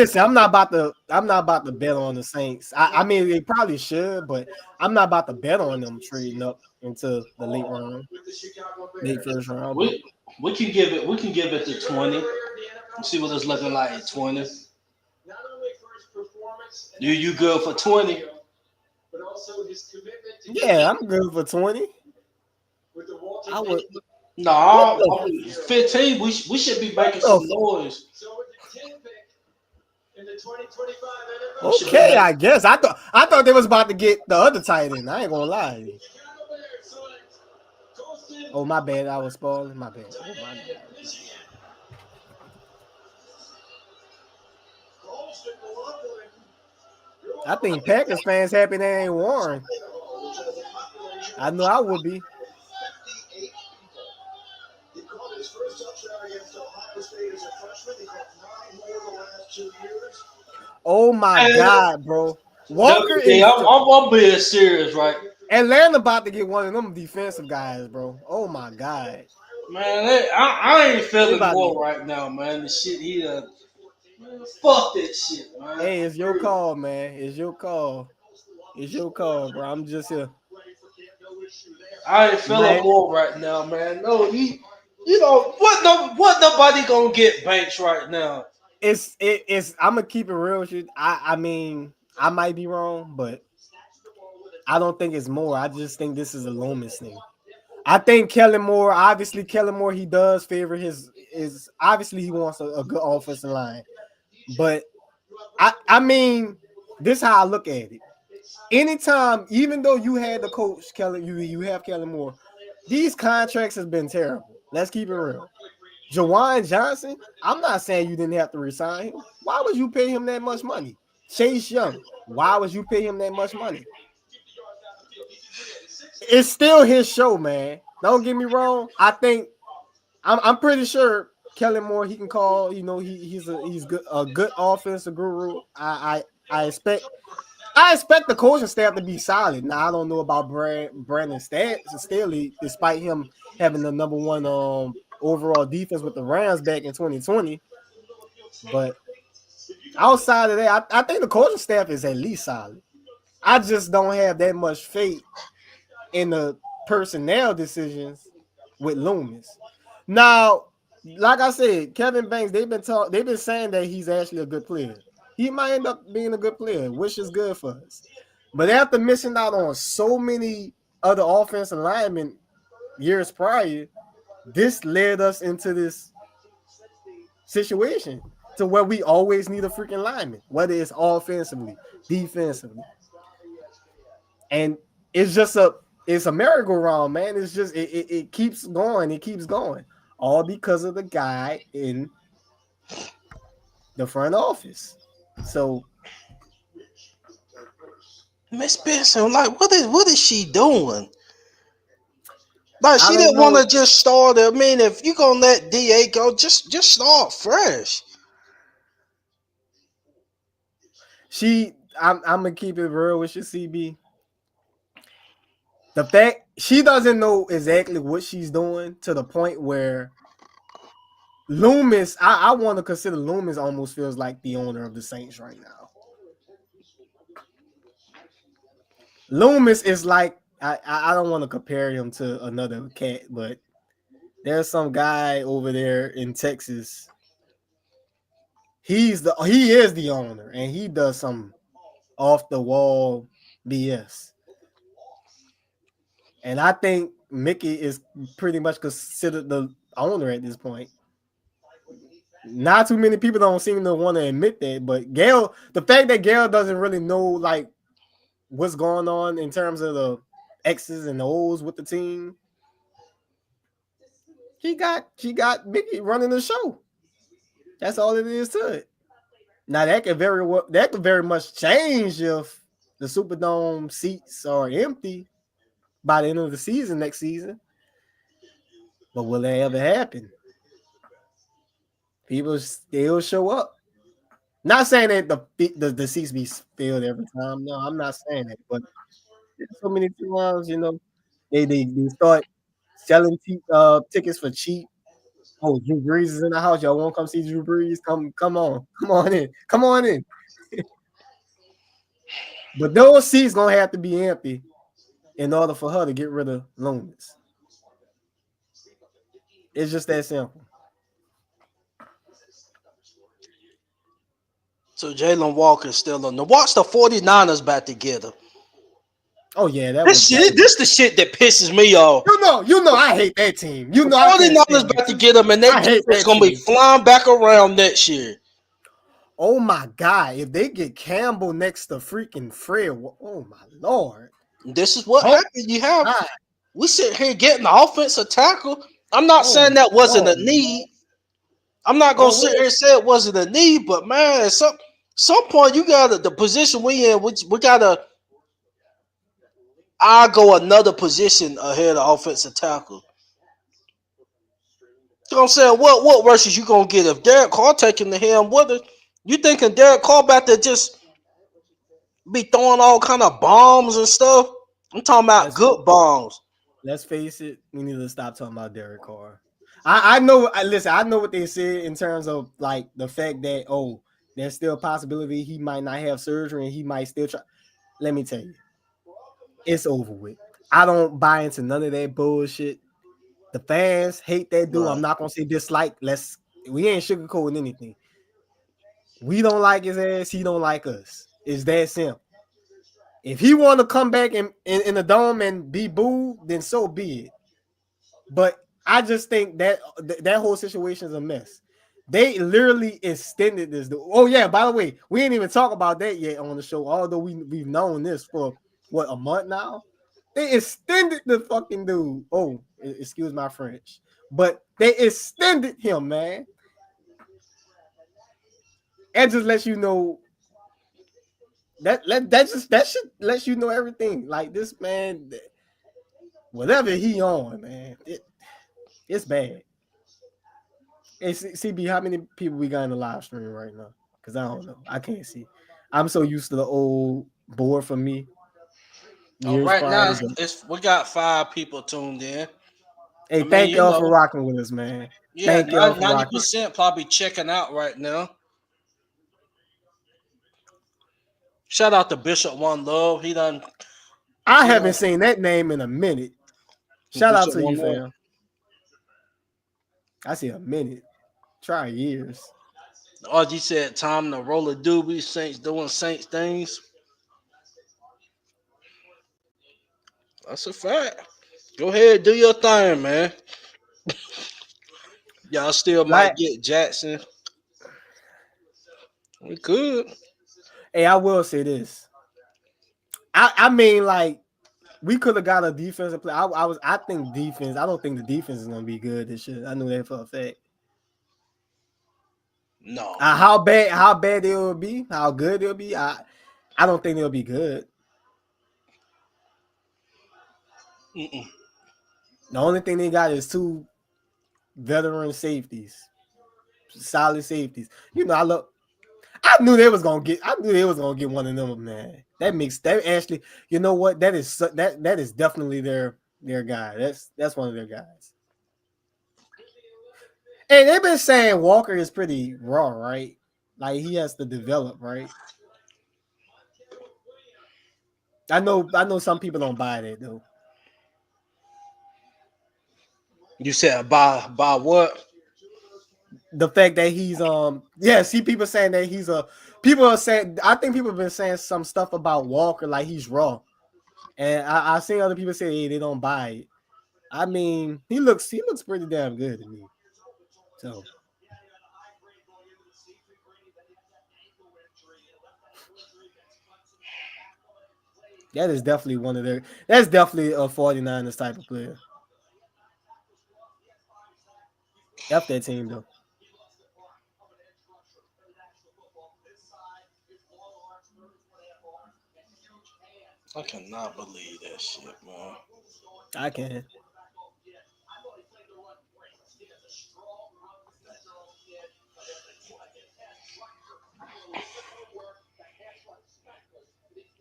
for I'm not about to bet on the Saints. I mean they probably should, but I'm not about to bet on them trading up into the late round, with the Chicago late Bears. first round. But We can give it to 20. See what it's looking like at 20. Not only for his performance, You good for 20? but also his commitment to yeah, I'm good for 20. with the Walter I would. pick. No, What 15. We should be making the some fuck? noise. So with the 10th pick in the 2025 NFL should be Okay, back. I guess I thought they was about to get the other tight end. I ain't gonna lie. Chicago Bears select Colston Oh my bad, I was spoiling. My bad. Oh my bad. Michigan. Colston Golovkin. I think Packers fans happy they ain't Warren. I know I would be. 58 people. He caught his first touchdown against Ohio State as a freshman. He caught 9 more the last 2 years. Oh my Hey, God, bro. Walker WD, is I'm being serious, right? Atlanta about to get one of them defensive guys, bro. Oh my God. Man, I ain't They feeling about to, more right now, man. The shit man, fuck that shit, man. hey, it's your call, man. It's your call. It's your call, bro. I'm just here. I ain't feeling Man, more right now, man. No, you know what? No, what nobody gonna get Banks right now. it's I'm gonna keep it real with you. I mean, I might be wrong, but I don't think it's more. I just think this is a Loomis thing. I think Kellen Moore, obviously Kellen Moore, he does favor his obviously he wants a good offensive line. But I mean, this is how I look at it. Anytime, even though you had the coach Kellen, you have Kellen Moore, these contracts has been terrible. Let's keep it real. Jawan Johnson, I'm not saying you didn't have to resign him. Why would you pay him that much money? Chase Young, why would you pay him that much money? It's still his show, man. Don't get me wrong. I think I'm pretty sure Kellen Moore he can call. You know he's good a good offensive guru. I expect the coaching staff to be solid. Now I don't know about Brandon Staley, despite him having the number one overall defense with the Rams back in 2020. But outside of that, I think the coaching staff is at least solid. I just don't have that much faith in the personnel decisions with Loomis. Now, like I said, Kevin Banks, they've been saying that he's actually a good player. He might end up being a good player, which is good for us. But after missing out on so many other offensive linemen years prior, this led us into this situation to where we always need a freaking lineman, whether it's offensively, defensively. And it's just it's a merry-go-round, man. It's just it keeps going, it keeps going. All because of the guy in the front office. So Miss Benson, like, what is she doing? Like, I she don't didn't want know. to just start. I mean, if you gonna let Da go, just start fresh. I'm gonna keep it real with you, CB. The fact she doesn't know exactly what she's doing to the point where Loomis, I want to consider Loomis almost feels like the owner of the Saints right now. Loomis is like I don't want to compare him to another cat, but there's some guy over there in Texas. He is the owner, and he does some off the wall BS. And I think Mickey is pretty much considered the owner at this point. Not too many people don't seem to want to admit that, but Gail, the fact that Gail doesn't really know like what's going on in terms of the X's and O's with the team, she got Mickey running the show. That's all it is to it. Now that could very much change if the Superdome seats are empty by the end of the season next season. But will that ever happen? People still show up. Not saying that the seats be filled every time. No, I'm not saying that. But there's so many times, they start selling tickets for cheap. Oh, Drew Brees is in the house. Y'all won't come see Drew Brees? Come on in, come on in. But those seats gonna have to be empty in order for her to get rid of Loomis. It's just that simple. So Jalen Walker's still on. Watch the 49ers back together. Oh yeah, This the shit that pisses me off. I hate that team. The I can't 49ers stand about that to team. get them, and their I hate defense that gonna be team. flying back around next year. Oh my god, if they get Campbell next to freaking Fred, oh my lord. This is what Oh happened. god. We sit here getting the offensive tackle. I'm not Oh saying my that wasn't a lord. need. I'm not gonna Man, sit here and say it wasn't a need, but man, at some point you gotta the position we in, we gotta I go another position ahead of offensive tackle. You know what I'm saying? What rushes you gonna get if Derek Carr taking the him? You thinking Derek Carr about to just be throwing all kind of bombs and stuff? I'm talking about let's good bombs. let's face it, we need to stop talking about Derek Carr. I know listen, I know what they said in terms of like the fact that there's still a possibility he might not have surgery and he might still try. Let me tell you, it's over with. I don't buy into none of that bullshit. The fans hate that dude. I'm Right. not gonna say dislike. We ain't sugarcoating anything. We don't like his ass. He don't like us. It's that simple. If he want to come back in the dome and be booed, then so be it. But I just think that whole situation is a mess. They literally extended this. Oh yeah, by the way, we ain't even talk about that yet on the show. Although we've known this for what, a month now. They extended the fucking dude. Oh, excuse my French, but they extended him, man. And just lets you know that shit lets you know everything. Like this man, whatever he on, man, it's bad. Hey, CB, how many people we got in the live stream right now? Because I don't know. I can't see. I'm so used to the old board for me years Right now, prior. But, we got 5 people tuned in. hey, I mean, thank you y'all for know, rocking with us, man. yeah, Thank y'all for rocking. 90% probably checking out right now. Shout out to Bishop One Love. I He haven't done seen that name in a minute. Shout out Bishop to you, One Love. fam. I see a minute. Try years. RG said, "Time to roll a doobie. Saints doing Saints things." That's a fact. Go ahead, do your thing, man. Y'all still might Like, get Jackson. We could. hey, I will say this. I mean, like, we could have got a defensive play. I think defense. I don't think the defense is gonna be good this year. I knew that for a fact. No. How bad it will be, how good it'll be. I don't think they'll be good. Mm-mm. The only thing they got is 2 veteran safeties, solid safeties. You know, I knew they was gonna get. I knew they was gonna get one of them, man. That actually. You know what? That is definitely their guy. That's one of their guys. And they've been saying Walker is pretty raw, right? Like he has to develop, right? I know some people don't buy that though. You said by what? The fact that he's see people saying that people are saying, I think people have been saying some stuff about Walker like he's raw. And I've seen other people say, hey, they don't buy it. I mean, he looks pretty damn good to me. So that is definitely that's definitely a 49ers type of player. F that team though. I cannot believe that shit, man. I can.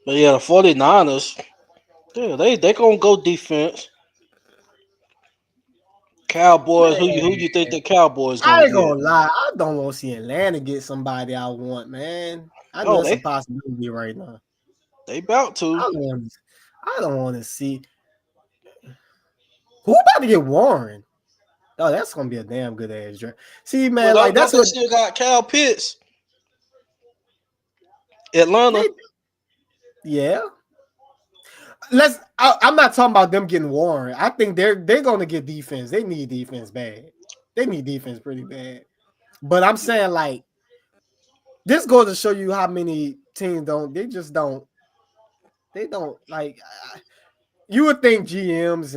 But yeah, the 49ers, yeah, they gonna go defense. Cowboys, who you think Man, the Cowboys I gonna ain't get? gonna lie. I don't want to see Atlanta get somebody I want, man. I know Oh, it's a possibility right now. they about to. I don't want to see who about to get Warren. Oh, that's gonna be a damn good ass draft. See, Well, man, like don't that's they what still got Cal Pitts? Atlanta. they. Yeah, I'm not talking about them getting Warren. I think they're gonna get defense. They need defense bad. They need defense pretty bad. But I'm saying like this goes to show you how many teams don't. They just don't. They don't like. You would think GMs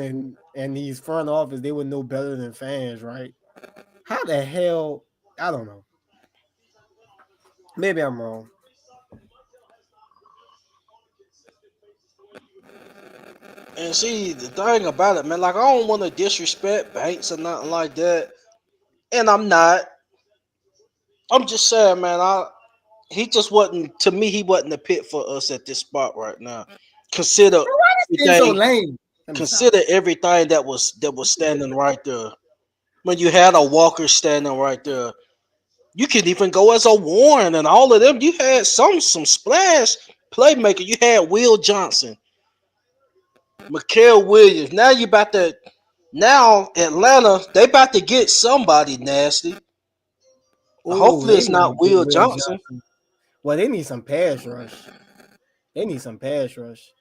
and these front office they would know better than fans, right? How the hell? I don't know. Maybe I'm wrong. And see, the thing about it, man, like I don't want to disrespect Banks or nothing like that, and I'm not. I'm just saying, man. He just wasn't to me. He wasn't the pick for us at this spot right now. Consider It's so everything. lame. Consider everything that was standing right there. When you had a Walker standing right there, you could even go as a Warren and all of them. You had some splash playmaker. You had Will Johnson, Mikael Williams. Now you about to Atlanta. They about to get somebody nasty. Oh, Hopefully, they it's might not get Will Will Johnson. Johnson. Well, they need some pass rush. They need some pass rush.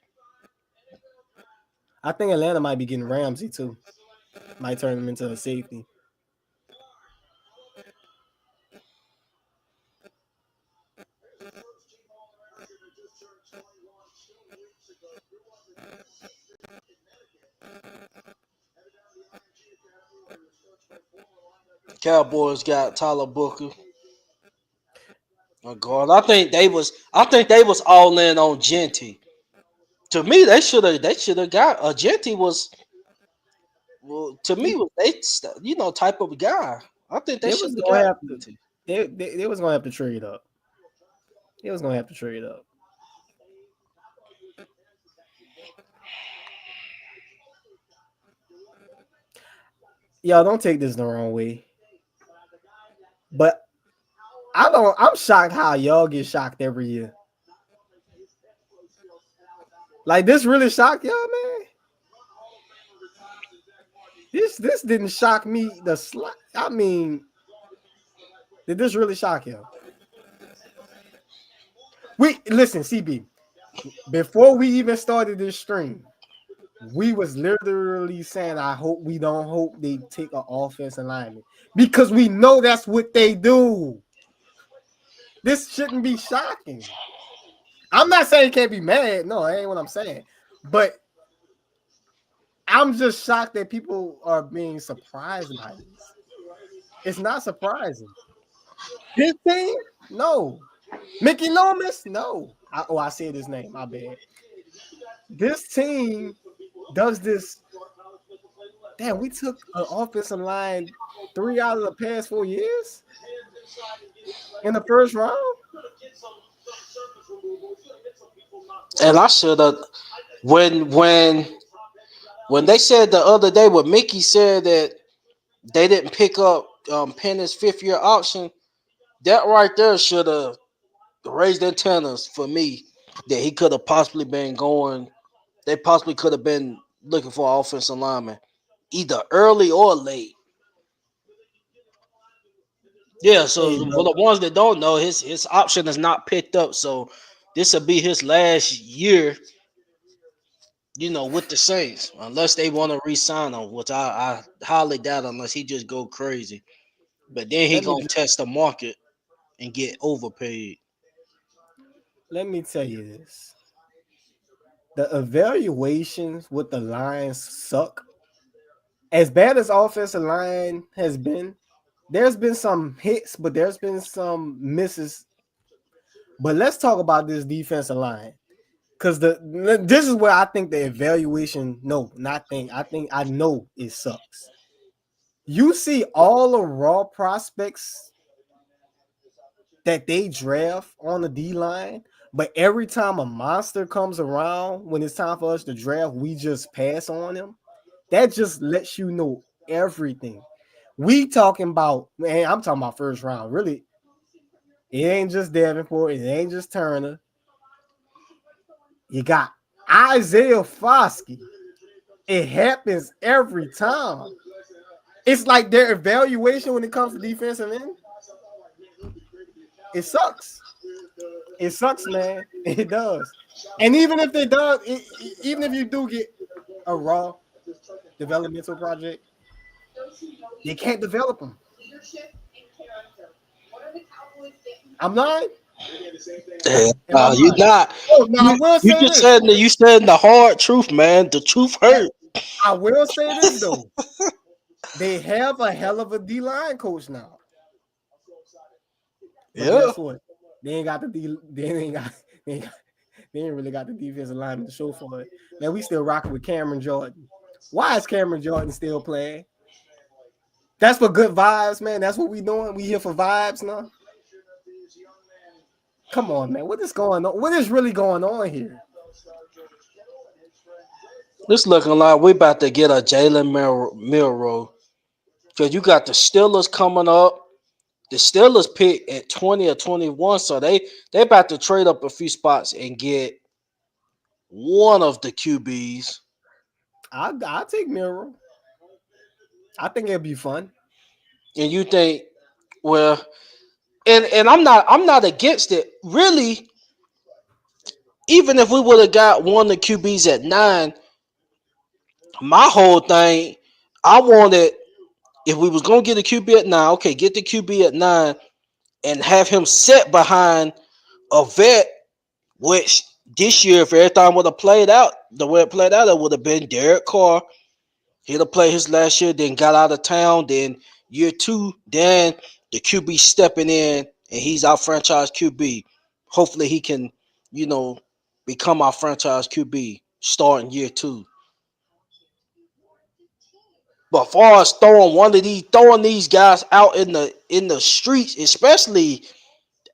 I think Atlanta might be getting Ramsey too. Might turn him into a safety. Cowboys got Tyler Booker. Oh God, I think they was all in on Genty. To me, they should have got Genty was well, to me was type of guy. I think they They should was have gonna got have to. Genty. They was gonna have to trade up. They was gonna have to trade up. Y'all don't take this the wrong way, but I don't. I'm shocked how y'all get shocked every year. Like this really shocked y'all, man. This didn't shock me. I mean, did this really shock y'all? We listen, CB. Before we even started this stream, we was literally saying, "I hope we don't hope they take an offensive lineman because we know that's what they do." This shouldn't be shocking. I'm not saying you can't be mad. No, that ain't what I'm saying. But I'm just shocked that people are being surprised by this. It's not surprising. This team? No. Mickey Loomis? No. I said his name. My bad. This team does this. Damn, we took an offensive line 3 out of the past 4 years in the first round. And I should have when when when they said the other day when Mickey said that they didn't pick up Penny's 5th-year option, that right there should have raised antennas for me that he could have possibly been going. They possibly could have been looking for an offensive lineman, either early or late. Yeah, Hey, so for bro. the ones that don't know, his option is not picked up. So this will be his last year, with the Saints, unless they want to re-sign him, which I highly doubt unless he just go crazy. But then he Let me gonna just, test the market and get overpaid. let me tell you this. The evaluations with the Lions suck. As bad as offensive line has been, there's been some hits, but there's been some misses. But let's talk about this defensive line. Because this is where I think the evaluation, no, not think, I know it sucks. You see all the raw prospects that they draft on the D line, but every time a monster comes around when it's time for us to draft, we just pass on him. That just lets you know everything. We talking about, man, I'm talking about first round. Really, it ain't just Davenport, it ain't just Turner. You got Isaiah Foskey. It happens every time. It's like their evaluation when it comes to defensive end. It sucks. It sucks, man. It does. And even if it does, even if you do get a raw developmental project, you can't develop them. I'm lying. Yeah, Am I you lying? not. Oh, no, I will You say just this. said you said the hard truth, man. The truth hurt. I will say this though. They have a hell of a D line coach now. But Yeah. guess what? They ain't got the D. They ain't, got, they ain't really got the defensive lineman to show for it. Man, we still rocking with Cameron Jordan. Why is Cameron Jordan still playing? That's for good vibes, man. That's what we doing. We here for vibes now. Come on, man. What is going on? What is really going on here? This looking like we about to get a Jalen Milrow because you got the Steelers coming up. The Steelers pick at 20 or 21, so they about to trade up a few spots and get one of the QBs. I'll take Miro. I think it'll be fun. And you think, well, and I'm not against it. Really, even if we would have got one of the QBs at 9, my whole thing, I wanted, if we was gonna get a QB at 9, okay, get the QB at 9 and have him set behind a vet, which this year, if everything would have played out the way it played out, it would have been Derek Carr. He'd have played his last year, then got out of town. Then year 2, then the QB stepping in, and he's our franchise QB. Hopefully, he can, you know, become our franchise QB starting year 2. But as far as throwing these guys out in the streets, especially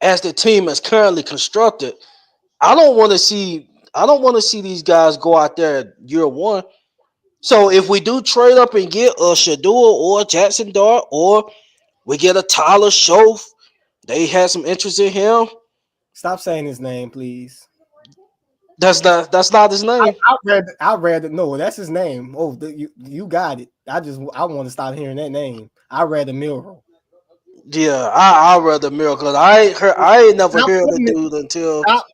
as the team is currently constructed, I don't want to see these guys go out there year 1. So if we do trade up and get a Shador or Jackson Dart, or we get a Tyler Shoaf, they had some interest in him. Stop saying his name, please. That's not his name. I read it. No, that's his name. Oh, you got it. I want to stop hearing that name. I read the mural. Yeah, I read the miracle. I ain't never Stop heard of the putting it. dude until Stop.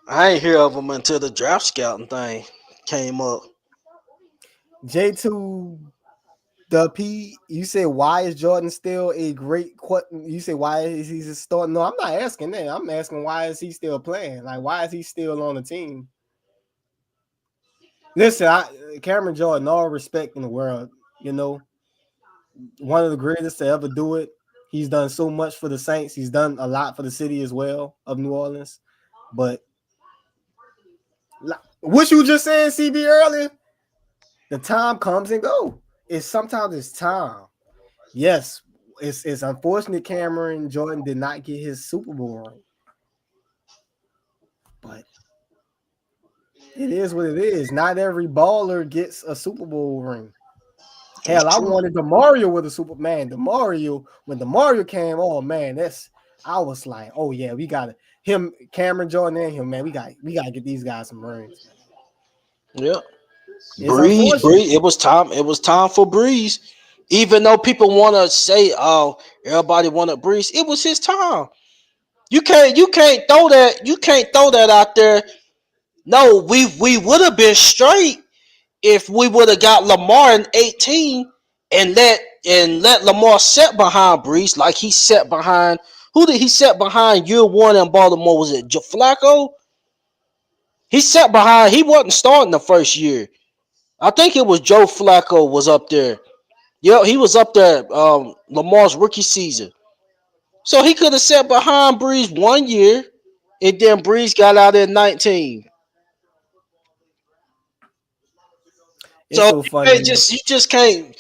I ain't hear of him until the draft scouting thing came up. J2 the P. You say why is Jordan still a great? You say why is he starting? No, I'm not asking that. I'm asking why is he still playing? Like why is he still on the team? Listen, Cameron Jordan, all respect in the world. You know, one of the greatest to ever do it. He's done so much for the Saints. He's done a lot for the city as well of New Orleans. But what you just said, CB, earlier, the time comes and go. Sometimes it's time. Yes, it's unfortunate Cameron Jordan did not get his Super Bowl ring. But it is what it is. Not every baller gets a Super Bowl ring. Hell, I wanted DeMario with a Superman. When DeMario came, oh man, I was like, oh yeah, we got him, Cameron Jordan and him, man. We got to get these guys some rings. Yeah. It's Breeze. unfortunate. It was time. It was time for Breeze. Even though people want to say, "Oh, everybody wanted Breeze," it was his time. You can't throw that. You can't throw that out there. No, we would have been straight if we would have got Lamar in 18 and let Lamar set behind Breeze like he set behind. Who did he set behind year 1 in Baltimore? Was it Flacco? He sat behind. He wasn't starting the first year. I think it was Joe Flacco was up there. Yeah, he was up there. Lamar's rookie season, so he could have sat behind Breeze 1 year, and then Breeze got out in 19. It's So so funny. you just can't.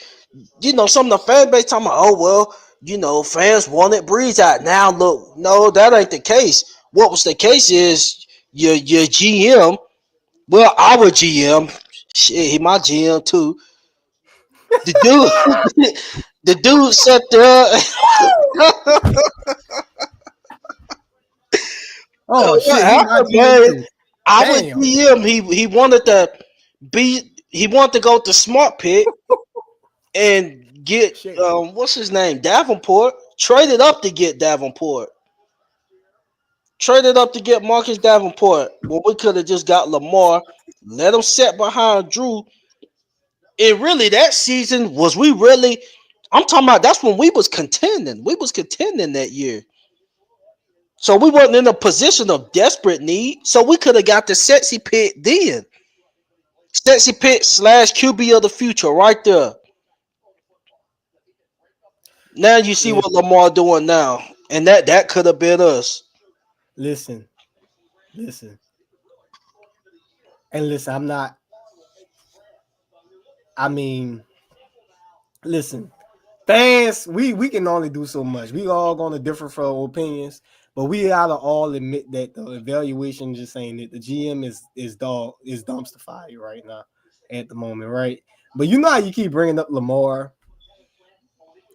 Some of the fan base talking about, oh well, fans wanted Breeze out. Now look, no, that ain't the case. What was the case is your GM. Well, our GM, shit, he my GM too. The dude, the dude sat there. Oh What shit, he my happened, GM man? too. Our Damn. GM, he wanted to go to Smart Pick and get Shit. what's his name, Davenport. Traded up to get Davenport. Traded up to get Marcus Davenport. Well, we could have just got Lamar. Let him sit behind Drew. And really, that season was we really. I'm talking about that's when we was contending. We was contending that year. So we wasn't in a position of desperate need. So we could have got the sexy pick then. Sexy pick / QB of the future right there. Now you see what Lamar doing now. And that could have been us. Listen. And listen, I'm not. I mean, listen, fans, we can only do so much. We all gonna differ from opinions, but we gotta all admit that the evaluation just saying that the GM is dumpster fire right now at the moment, right? But you know how you keep bringing up Lamar.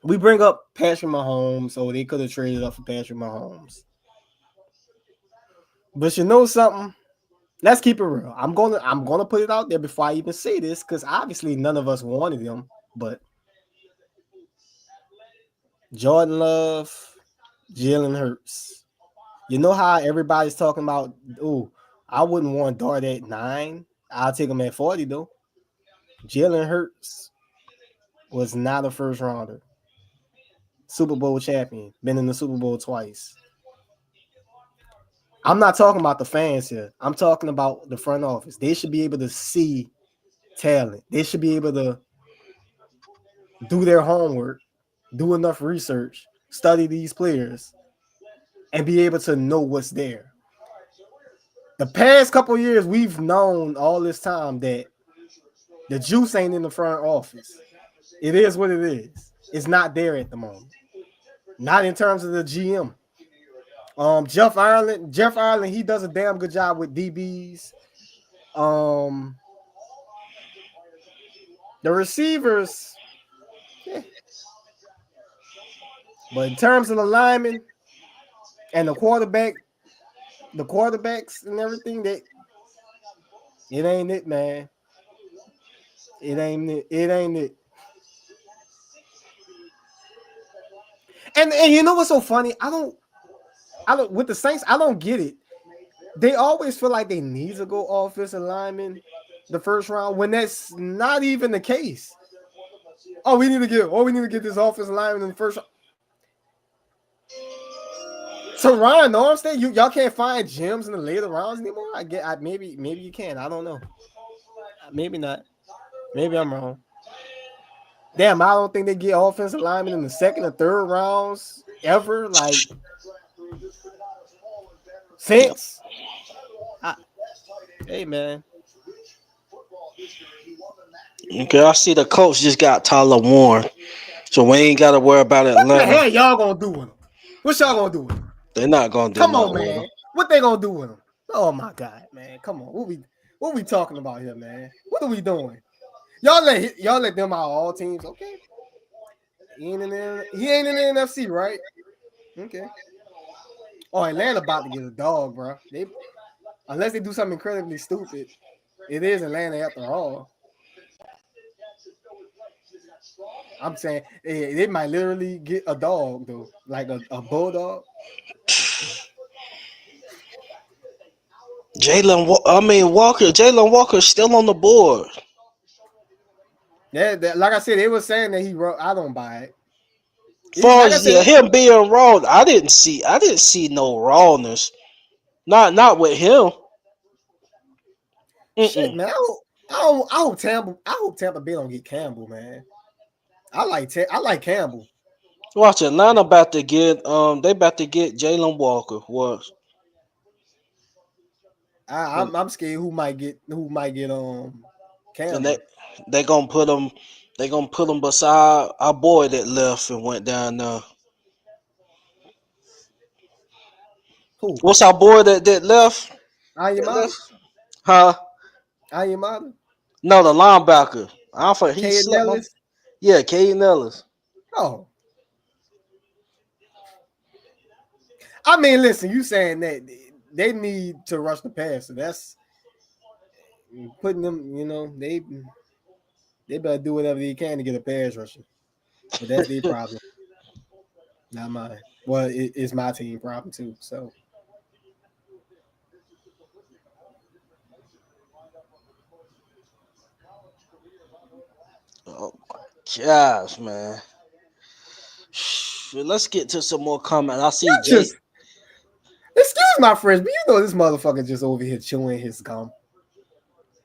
We bring up Patrick Mahomes, so they could have traded up for Patrick Mahomes. But you know something? Let's keep it real. I'm gonna put it out there before I even say this, because obviously none of us wanted him, but Jordan Love, Jalen Hurts. You know how everybody's talking about, oh, I wouldn't want Dart at 9. I'll take him at 40 though. Jalen Hurts was not a first rounder. Super Bowl champion, been in the Super Bowl twice. I'm not talking about the fans here. I'm talking about the front office. They should be able to see talent. They should be able to do their homework, do enough research, study these players, and be able to know what's there. The past couple of years, we've known all this time that the juice ain't in the front office. It is what it is. It's not there at the moment. Not in terms of the GM. Jeff Ireland, he does a damn good job with DBs. The receivers, yeah. But in terms of the linemen and the quarterbacks and everything, that it ain't it, man. It ain't it. It ain't it. And you know what's so funny? I don't with the Saints, I don't get it. They always feel like they need to go offensive lineman the first round when that's not even the case. We need to get this offensive lineman in the first round. So Ryan Armstead, y'all can't find gems in the later rounds anymore. Maybe you can. I don't know. Maybe not. Maybe I'm wrong. Damn, I don't think they get offensive linemen in the second or third rounds ever. Like since. Hey man. Okay, I see the coach just got Tyler Warren, so we ain't got to worry about What the Atlanta. hell y'all gonna do with him? What y'all gonna do with him? They're not gonna do Come on, nothing with man. him. What they gonna do with him? Oh my god, man. Come on. What we talking about here, man? What are we doing? Y'all let them out all teams, okay? He ain't in the NFC, right? Okay. Oh, Atlanta about to get a dog, bro. Unless they do something incredibly stupid, it is Atlanta after all. I'm saying they might literally get a dog though, like a bulldog. Jalen Walker's still on the board. Yeah, like I said, they were saying that he wrote. I don't buy it. Far Like I as said, him being raw, I didn't see no rawness. Not with him. shit, Mm-mm. man. I hope Tampa Bay don't get Campbell, man. I like Campbell. Watch Atlanta about to get they about to get Jalen Walker. What? I'm scared who might get And they Campbell. they gonna put him beside our boy that left and went down there. Who? What's our boy that left? That Ayamada? left? Huh? Ayamada? No, the linebacker. I don't think he K. slept my. Nellis? Yeah, Caden Ellis. Oh, I mean, listen, you saying that they need to rush the passer. That's putting them. They better do whatever they can to get a pass rusher. But that's their problem, not mine. Well, it's my team problem too. So Oh my gosh, man. Let's get to some more comments. I see you Jay. just excuse my French, but you know this motherfucker just over here chewing his gum,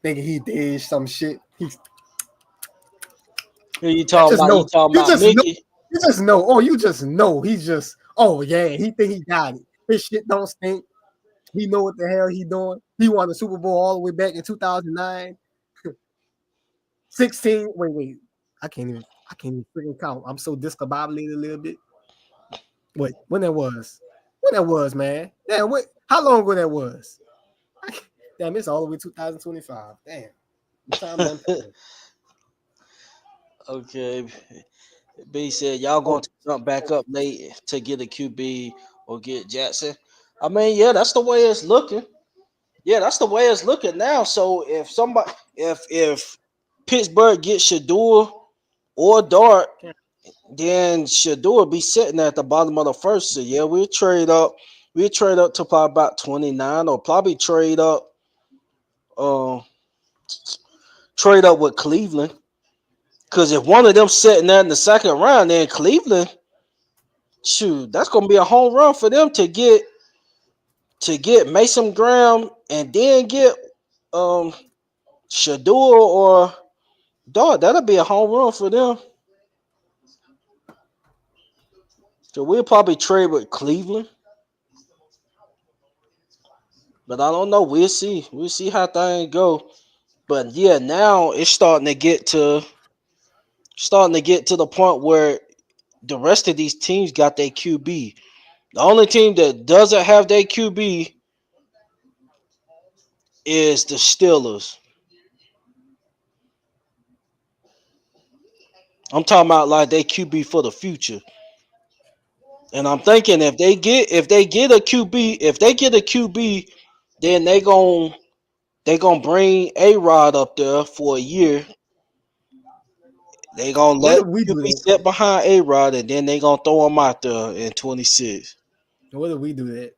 thinking he did some shit. Who you You talking just about? You know. talking You about just know. Mickey? You just know. Oh, you just know. He's just. Oh yeah, he think he got it. His shit don't stink. He know what the hell he doing. He won the Super Bowl all the way back in 2009, 16. Wait. I can't even freaking count. I'm so discombobulated a little bit. Wait, when that was? When that was, man? Damn, what? How long ago that was? Damn, it's all the way 2025. Damn, time done. Okay. B said y'all Oh, going to jump back up late to get a QB or get Jackson. I mean, yeah, that's the way it's looking. Yeah, that's the way it's looking now. So if Pittsburgh gets Shador or Dart, then Shador be sitting at the bottom of the first. So yeah, we'll trade up. We'll trade up to probably about 29, or probably uh, trade up with Cleveland. Because if one of them sitting there in the second round, then Cleveland, shoot, that's gonna be a home run for them to get Mason Graham and then get um Shador or Dog. That'll be a home run for them. So we'll probably trade with Cleveland, but I don't know. We'll see. We'll see how things go. But yeah, now it's starting to get to the point where the rest of these teams got their QB. The only team that doesn't have their QB is the Steelers. I'm talking about like they QB for the future. And I'm thinking if they get a QB, then they gonna bring A Rod up there for a year. They gonna What let if we do QB that? sit behind A Rod, and then they gonna throw him out there in 26. What if we do that?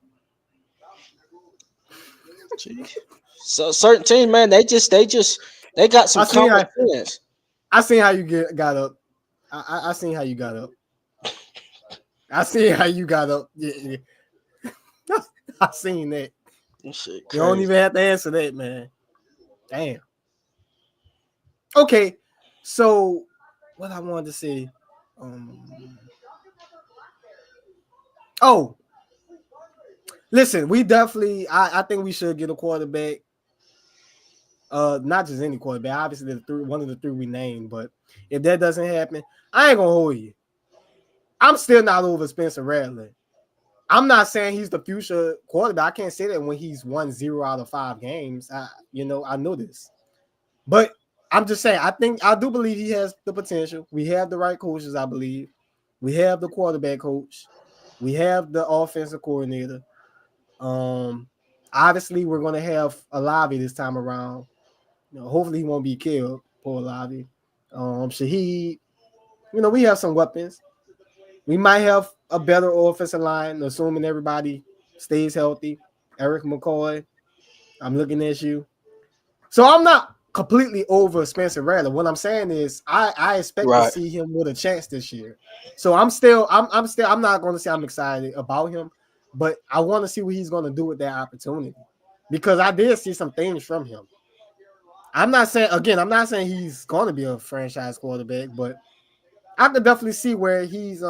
So certain teams, man, they got some I seen common how sense. I seen how you got up. I seen how you got up. I seen how you got up. Yeah, yeah. I seen that. This shit You don't crazy. even have to answer that, man. Damn. Okay, so what I wanted to say. Um, oh, listen, we definitely. I think we should get a quarterback. Not just any quarterback. Obviously, one of the three we named. But if that doesn't happen, I ain't gonna hold you. I'm still not over Spencer Rattler. I'm not saying he's the future quarterback. I can't say that when he's won 0 out of 5 games. I know this, but I'm just saying. I do believe he has the potential. We have the right coaches. I believe we have the quarterback coach. We have the offensive coordinator. Um, Obviously, we're gonna have a lobby this time around. Hopefully, he won't be killed. Poor lobby. Shaheed. We have some weapons. We might have a better offensive line, assuming everybody stays healthy. Eric McCoy, I'm looking at you. So I'm not completely over Spencer Rattler. What I'm saying is I expect to Right. see him with a chance this year. So I'm not going to say I'm excited about him, but I want to see what he's going to do with that opportunity. Because I did see some things from him. I'm not saying he's going to be a franchise quarterback, but I could definitely see where he's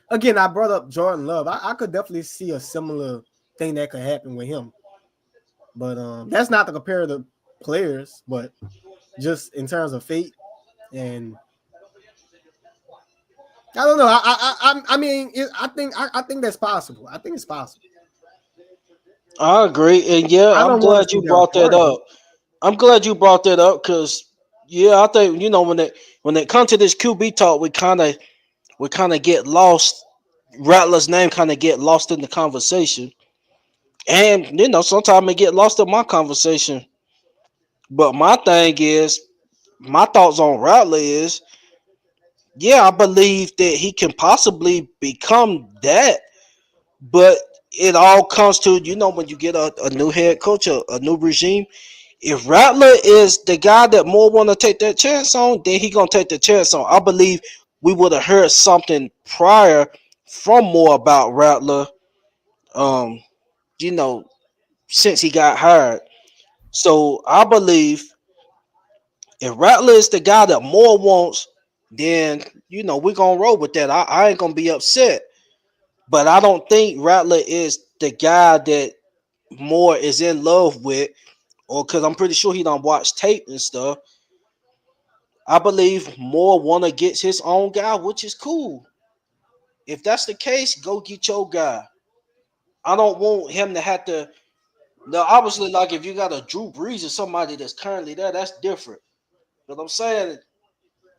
again, I brought up Jordan Love. I could definitely see a similar thing that could happen with him. But that's not to compare the players, but just in terms of fate. And I don't know. I mean, I think that's possible. I think it's possible. I agree, and yeah, I I'm don't want to glad see you Derek brought that Carr do up. I'm glad you brought that up because yeah, I think when it comes to this QB talk, we kind of get lost. Rattler's name kind of get lost in the conversation, and sometimes it get lost in my conversation. But my thing is, my thoughts on Rattler is, yeah, I believe that he can possibly become that, but it all comes to when you get a new head coach, a new regime. If Rattler is the guy that more want to take that chance on, then he gonna take the chance on. I believe we would have heard something prior from more about Rattler, um, you know, since he got hired. So I believe if Rattler is the guy that more wants, then we're gonna roll with that. I ain't gonna be upset. But I don't think Rattler is the guy that Moore is in love with, or because I'm pretty sure he don't watch tape and stuff. I believe Moore wanna get his own guy, which is cool. If that's the case, go get your guy. I don't want him to have to. Now, obviously, like if you got a Drew Brees or somebody that's currently there, that's different. But I'm saying,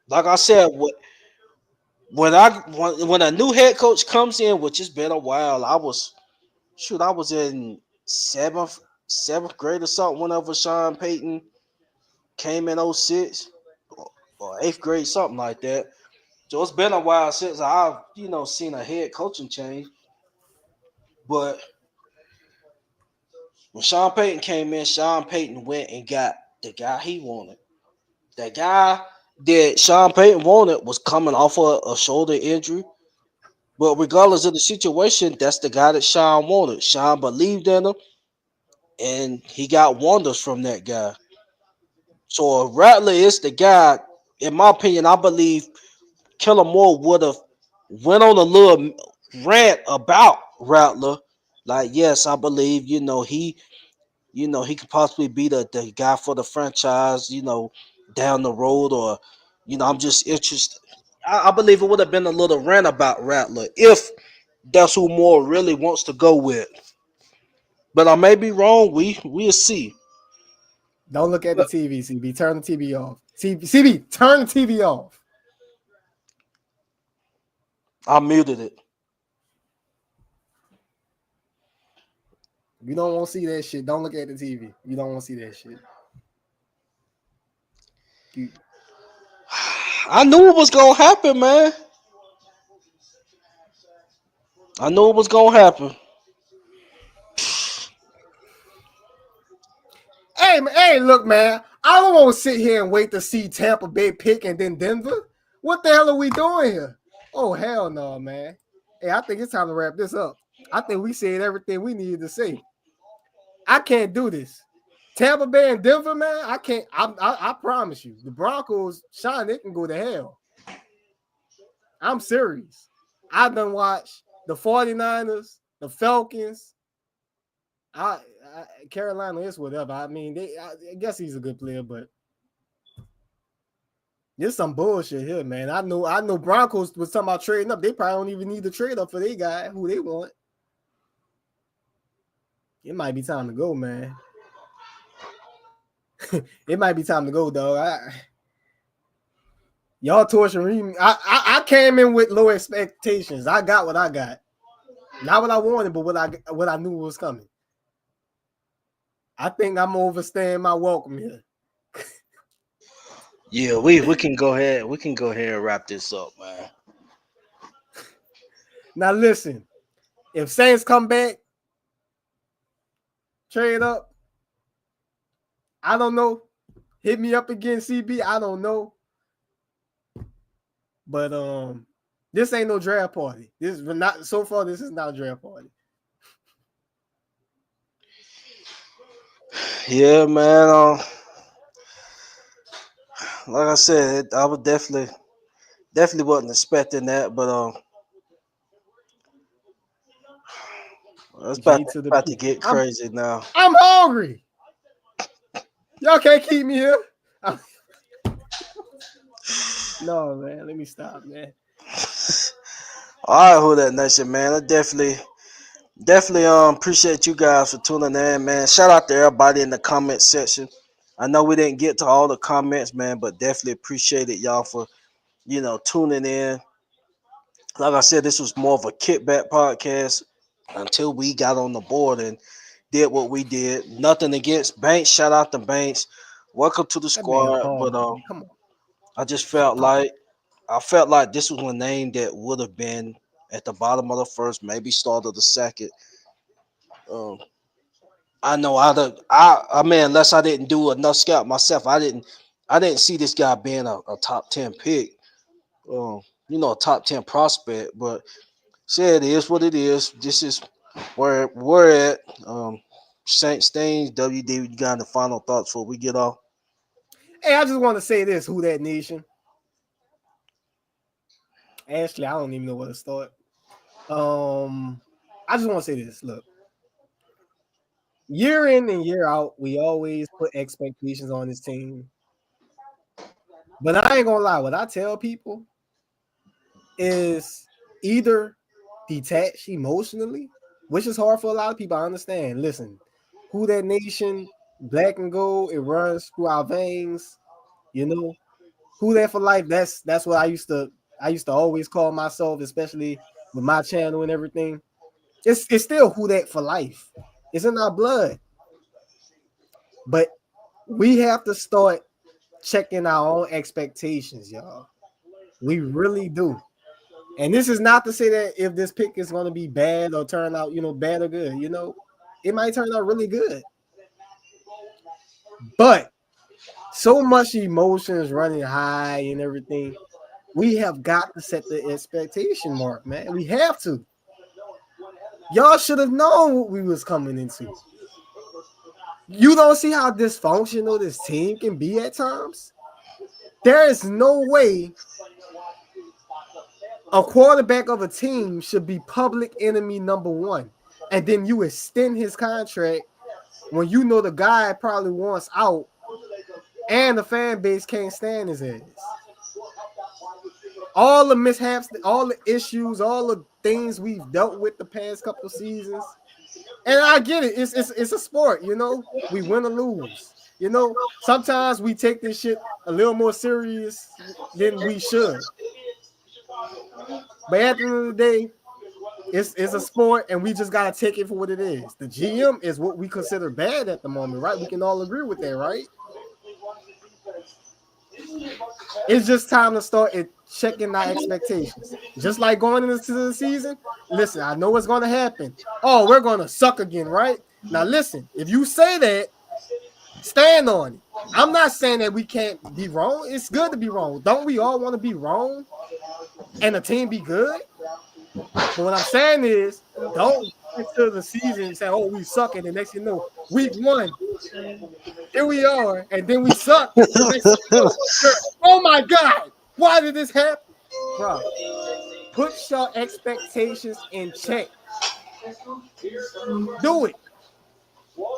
like I said, when a new head coach comes in, which has been a while, I was in seventh grade or something whenever Sean Payton came in '06. or eighth grade, something like that. So it's been a while since I've seen a head coaching change. But when Sean Payton came in, Sean Payton went and got the guy he wanted. That guy that Sean Payton wanted was coming off of a shoulder injury. But regardless of the situation, that's the guy that Sean wanted. Sean believed in him, and he got wonders from that guy. So if Rattler is the guy, in my opinion, I believe Killer Moore would have went on a little rant about Rattler. Like, yes, I believe, he could possibly be the guy for the franchise, down the road, or, I'm just interested. I believe it would have been a little rant about Rattler if that's who Moore really wants to go with. But I may be wrong. We'll see. Don't look at the TV, CB. Turn the TV off. CB, turn the TV off. I muted it. You don't want to see that shit. Don't look at the TV. You don't want to see that shit. You, I knew it was gonna happen, man. I knew it was gonna happen. hey, look, man. I don't want to sit here and wait to see Tampa Bay pick and then Denver. What the hell are we doing here? Oh, hell no, man. Hey, I think it's time to wrap this up. I think we said everything we needed to say. I can't do this. Tampa Bay and Denver, man, I can't. I promise you. The Broncos, Sean, they can go to hell. I'm serious. I've done watched the 49ers, the Falcons. Carolina is whatever. I mean, I guess he's a good player, but there's some bullshit here, man. I know Broncos was talking about trading up. They probably don't even need to trade up for their guy who they want. It might be time to go, man. It might be time to go, dog. Y'all torturing me. I came in with low expectations. I got what I got. Not what I wanted, but what I knew was coming. I think I'm overstaying my welcome here. Yeah, we can go ahead. We can go ahead and wrap this up, man. Now listen, if Saints come back, trade up. I don't know. Hit me up again, CB. I don't know. But this ain't no draft party. This is not so far. This is not a draft party. Yeah, man. Like I said, I was definitely wasn't expecting that, but it's about J to, to the about to P. get crazy now. I'm hungry. Y'all can't keep me here. No, man. Let me stop, man. All right, who that nation, man. I definitely appreciate you guys for tuning in, man. Shout out to everybody in the comment section. I know we didn't get to all the comments, man, but definitely appreciate it, y'all, for tuning in. Like I said, this was more of a kickback podcast until we got on the board and did what we did. Nothing against Banks. Shout out to Banks. Welcome to the That man squad. hard, But man. Come on. I just felt like this was a name that would have been at the bottom of the first, maybe start of the second. Um, I know I mean, unless I didn't do enough scout myself, I didn't see this guy being a top 10 pick. A top 10 prospect, but say it is what it is. This is where we're at. Saint Stains, WD, you got the final thoughts before we get off? Hey, I just want to say this, Who That Nation. Actually, I don't even know where to start. I just want to say this. Look, year in and year out, we always put expectations on this team. But I ain't gonna lie, what I tell people is either detach emotionally, which is hard for a lot of people. I understand. Listen, Who That Nation, black and gold, it runs through our veins. You know, Who That for life. That's what I used to always call myself, especially with my channel and everything. It's still Who That for life. It's in our blood. But we have to start checking our own expectations, y'all. We really do. And this is not to say that if this pick is going to be bad or turn out, bad or good. It might turn out really good. But so much emotions running high and everything. We have got to set the expectation mark, man. We have to. Y'all should have known what we was coming into. You don't see how dysfunctional this team can be at times? There is no way a quarterback of a team should be public enemy number one. And then you extend his contract when you know the guy probably wants out and the fan base can't stand his ass. All the mishaps, all the issues, all the things we've dealt with the past couple seasons. And I get it. It's a sport, We win or lose. Sometimes we take this shit a little more serious than we should. But at the end of the day, it's a sport, and we just gotta take it for what it is. The GM is what we consider bad at the moment, right? We can all agree with that, right? It's just time to start checking our expectations. Just like going into the season, listen, I know what's going to happen. Oh, we're going to suck again, right? Now, listen, if you say that, stand on it. I'm not saying that we can't be wrong. It's good to be wrong. Don't we all want to be wrong and the team be good? But what I'm saying is, don't get into the season and say, oh, we suck. And the next you know, week one, here we are. And then we suck. The next you know, oh, my God. Why did this happen? Bro, put your expectations in check. Do it.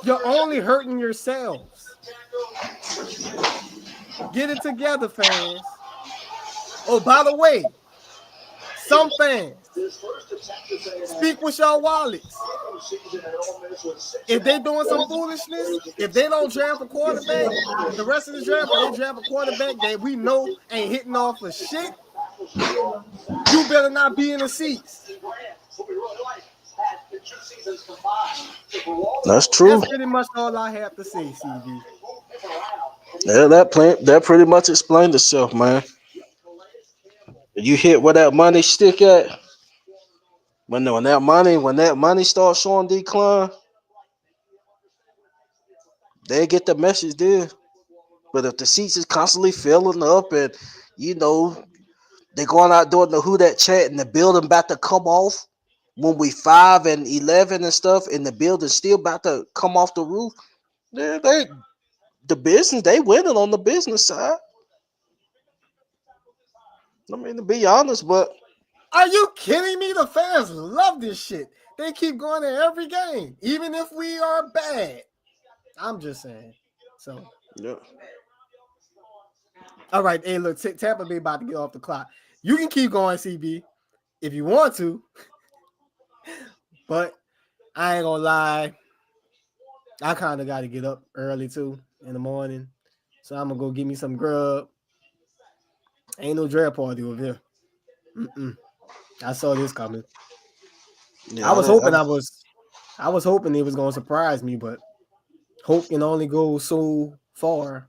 You're only hurting yourselves. Get it together, fans. Oh, by the way, some fans, speak with your wallets. If they doing some foolishness, if they don't draft a quarterback, the rest of the draft, or they draft a quarterback that we know ain't hitting off of shit, you better not be in the seats. That's true. That's pretty much all I have to say, CB. Yeah, that pretty much explained itself, man. You hit where that money stick at. When that money starts showing decline, they get the message there. But if the seats is constantly filling up and you know they going out doing the who that chat and the building about to come off when we 5-11 and stuff, and the building still about to come off the roof, they the business they winning on the business side. I mean, to be honest, but Are you kidding me? The fans love this shit. They keep going to every game, even if we are bad. I'm just saying. So, yeah. all right. Hey, look, Tampa Bay about to get off the clock. You can keep going, CB, if you want to. But I ain't gonna lie. I kind of got to get up early too in the morning. So I'm gonna go get me some grub. Ain't no draft party over here. I saw this coming. Yeah, I was hoping it was gonna surprise me, but hope can only go so far.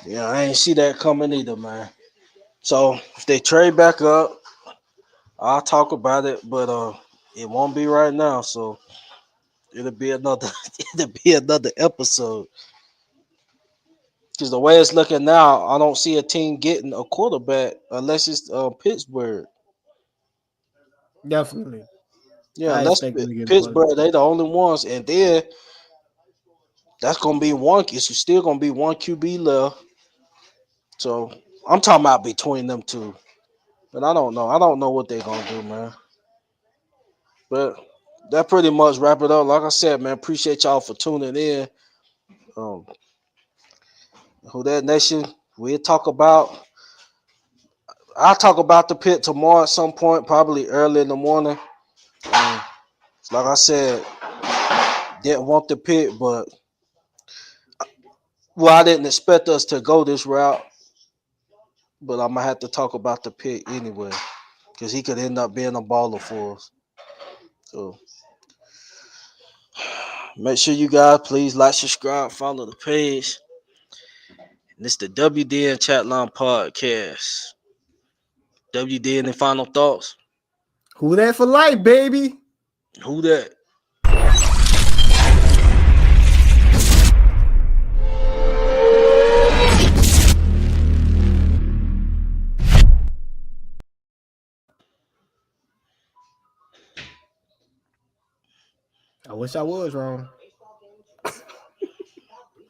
Yeah, I ain't see that coming either, man. So if they trade back up, I'll talk about it, but it won't be right now. So it'll be another episode. Because the way it's looking now, I don't see a team getting a quarterback unless it's Pittsburgh. Definitely. Yeah, I unless expect them to get a Pittsburgh, quarterback. they the only ones, and then that's gonna be one. It's still gonna be one QB left. So I'm talking about between them two, but I don't know. I don't know what they're gonna do, man. But that pretty much wrap it up. Like I said, man, appreciate y'all for tuning in. Um, who that nation? We'll talk about. I'll talk about the pit tomorrow at some point, probably early in the morning. Um, like I said, didn't want the pit, but I didn't expect us to go this route. But I'm gonna have to talk about the pit anyway, because he could end up being a baller for us. So, Make sure you guys please like, subscribe, follow the page. And this the WDN Chatline podcast. WDN and final thoughts. Who that for life, baby? Who that? I wish I was wrong.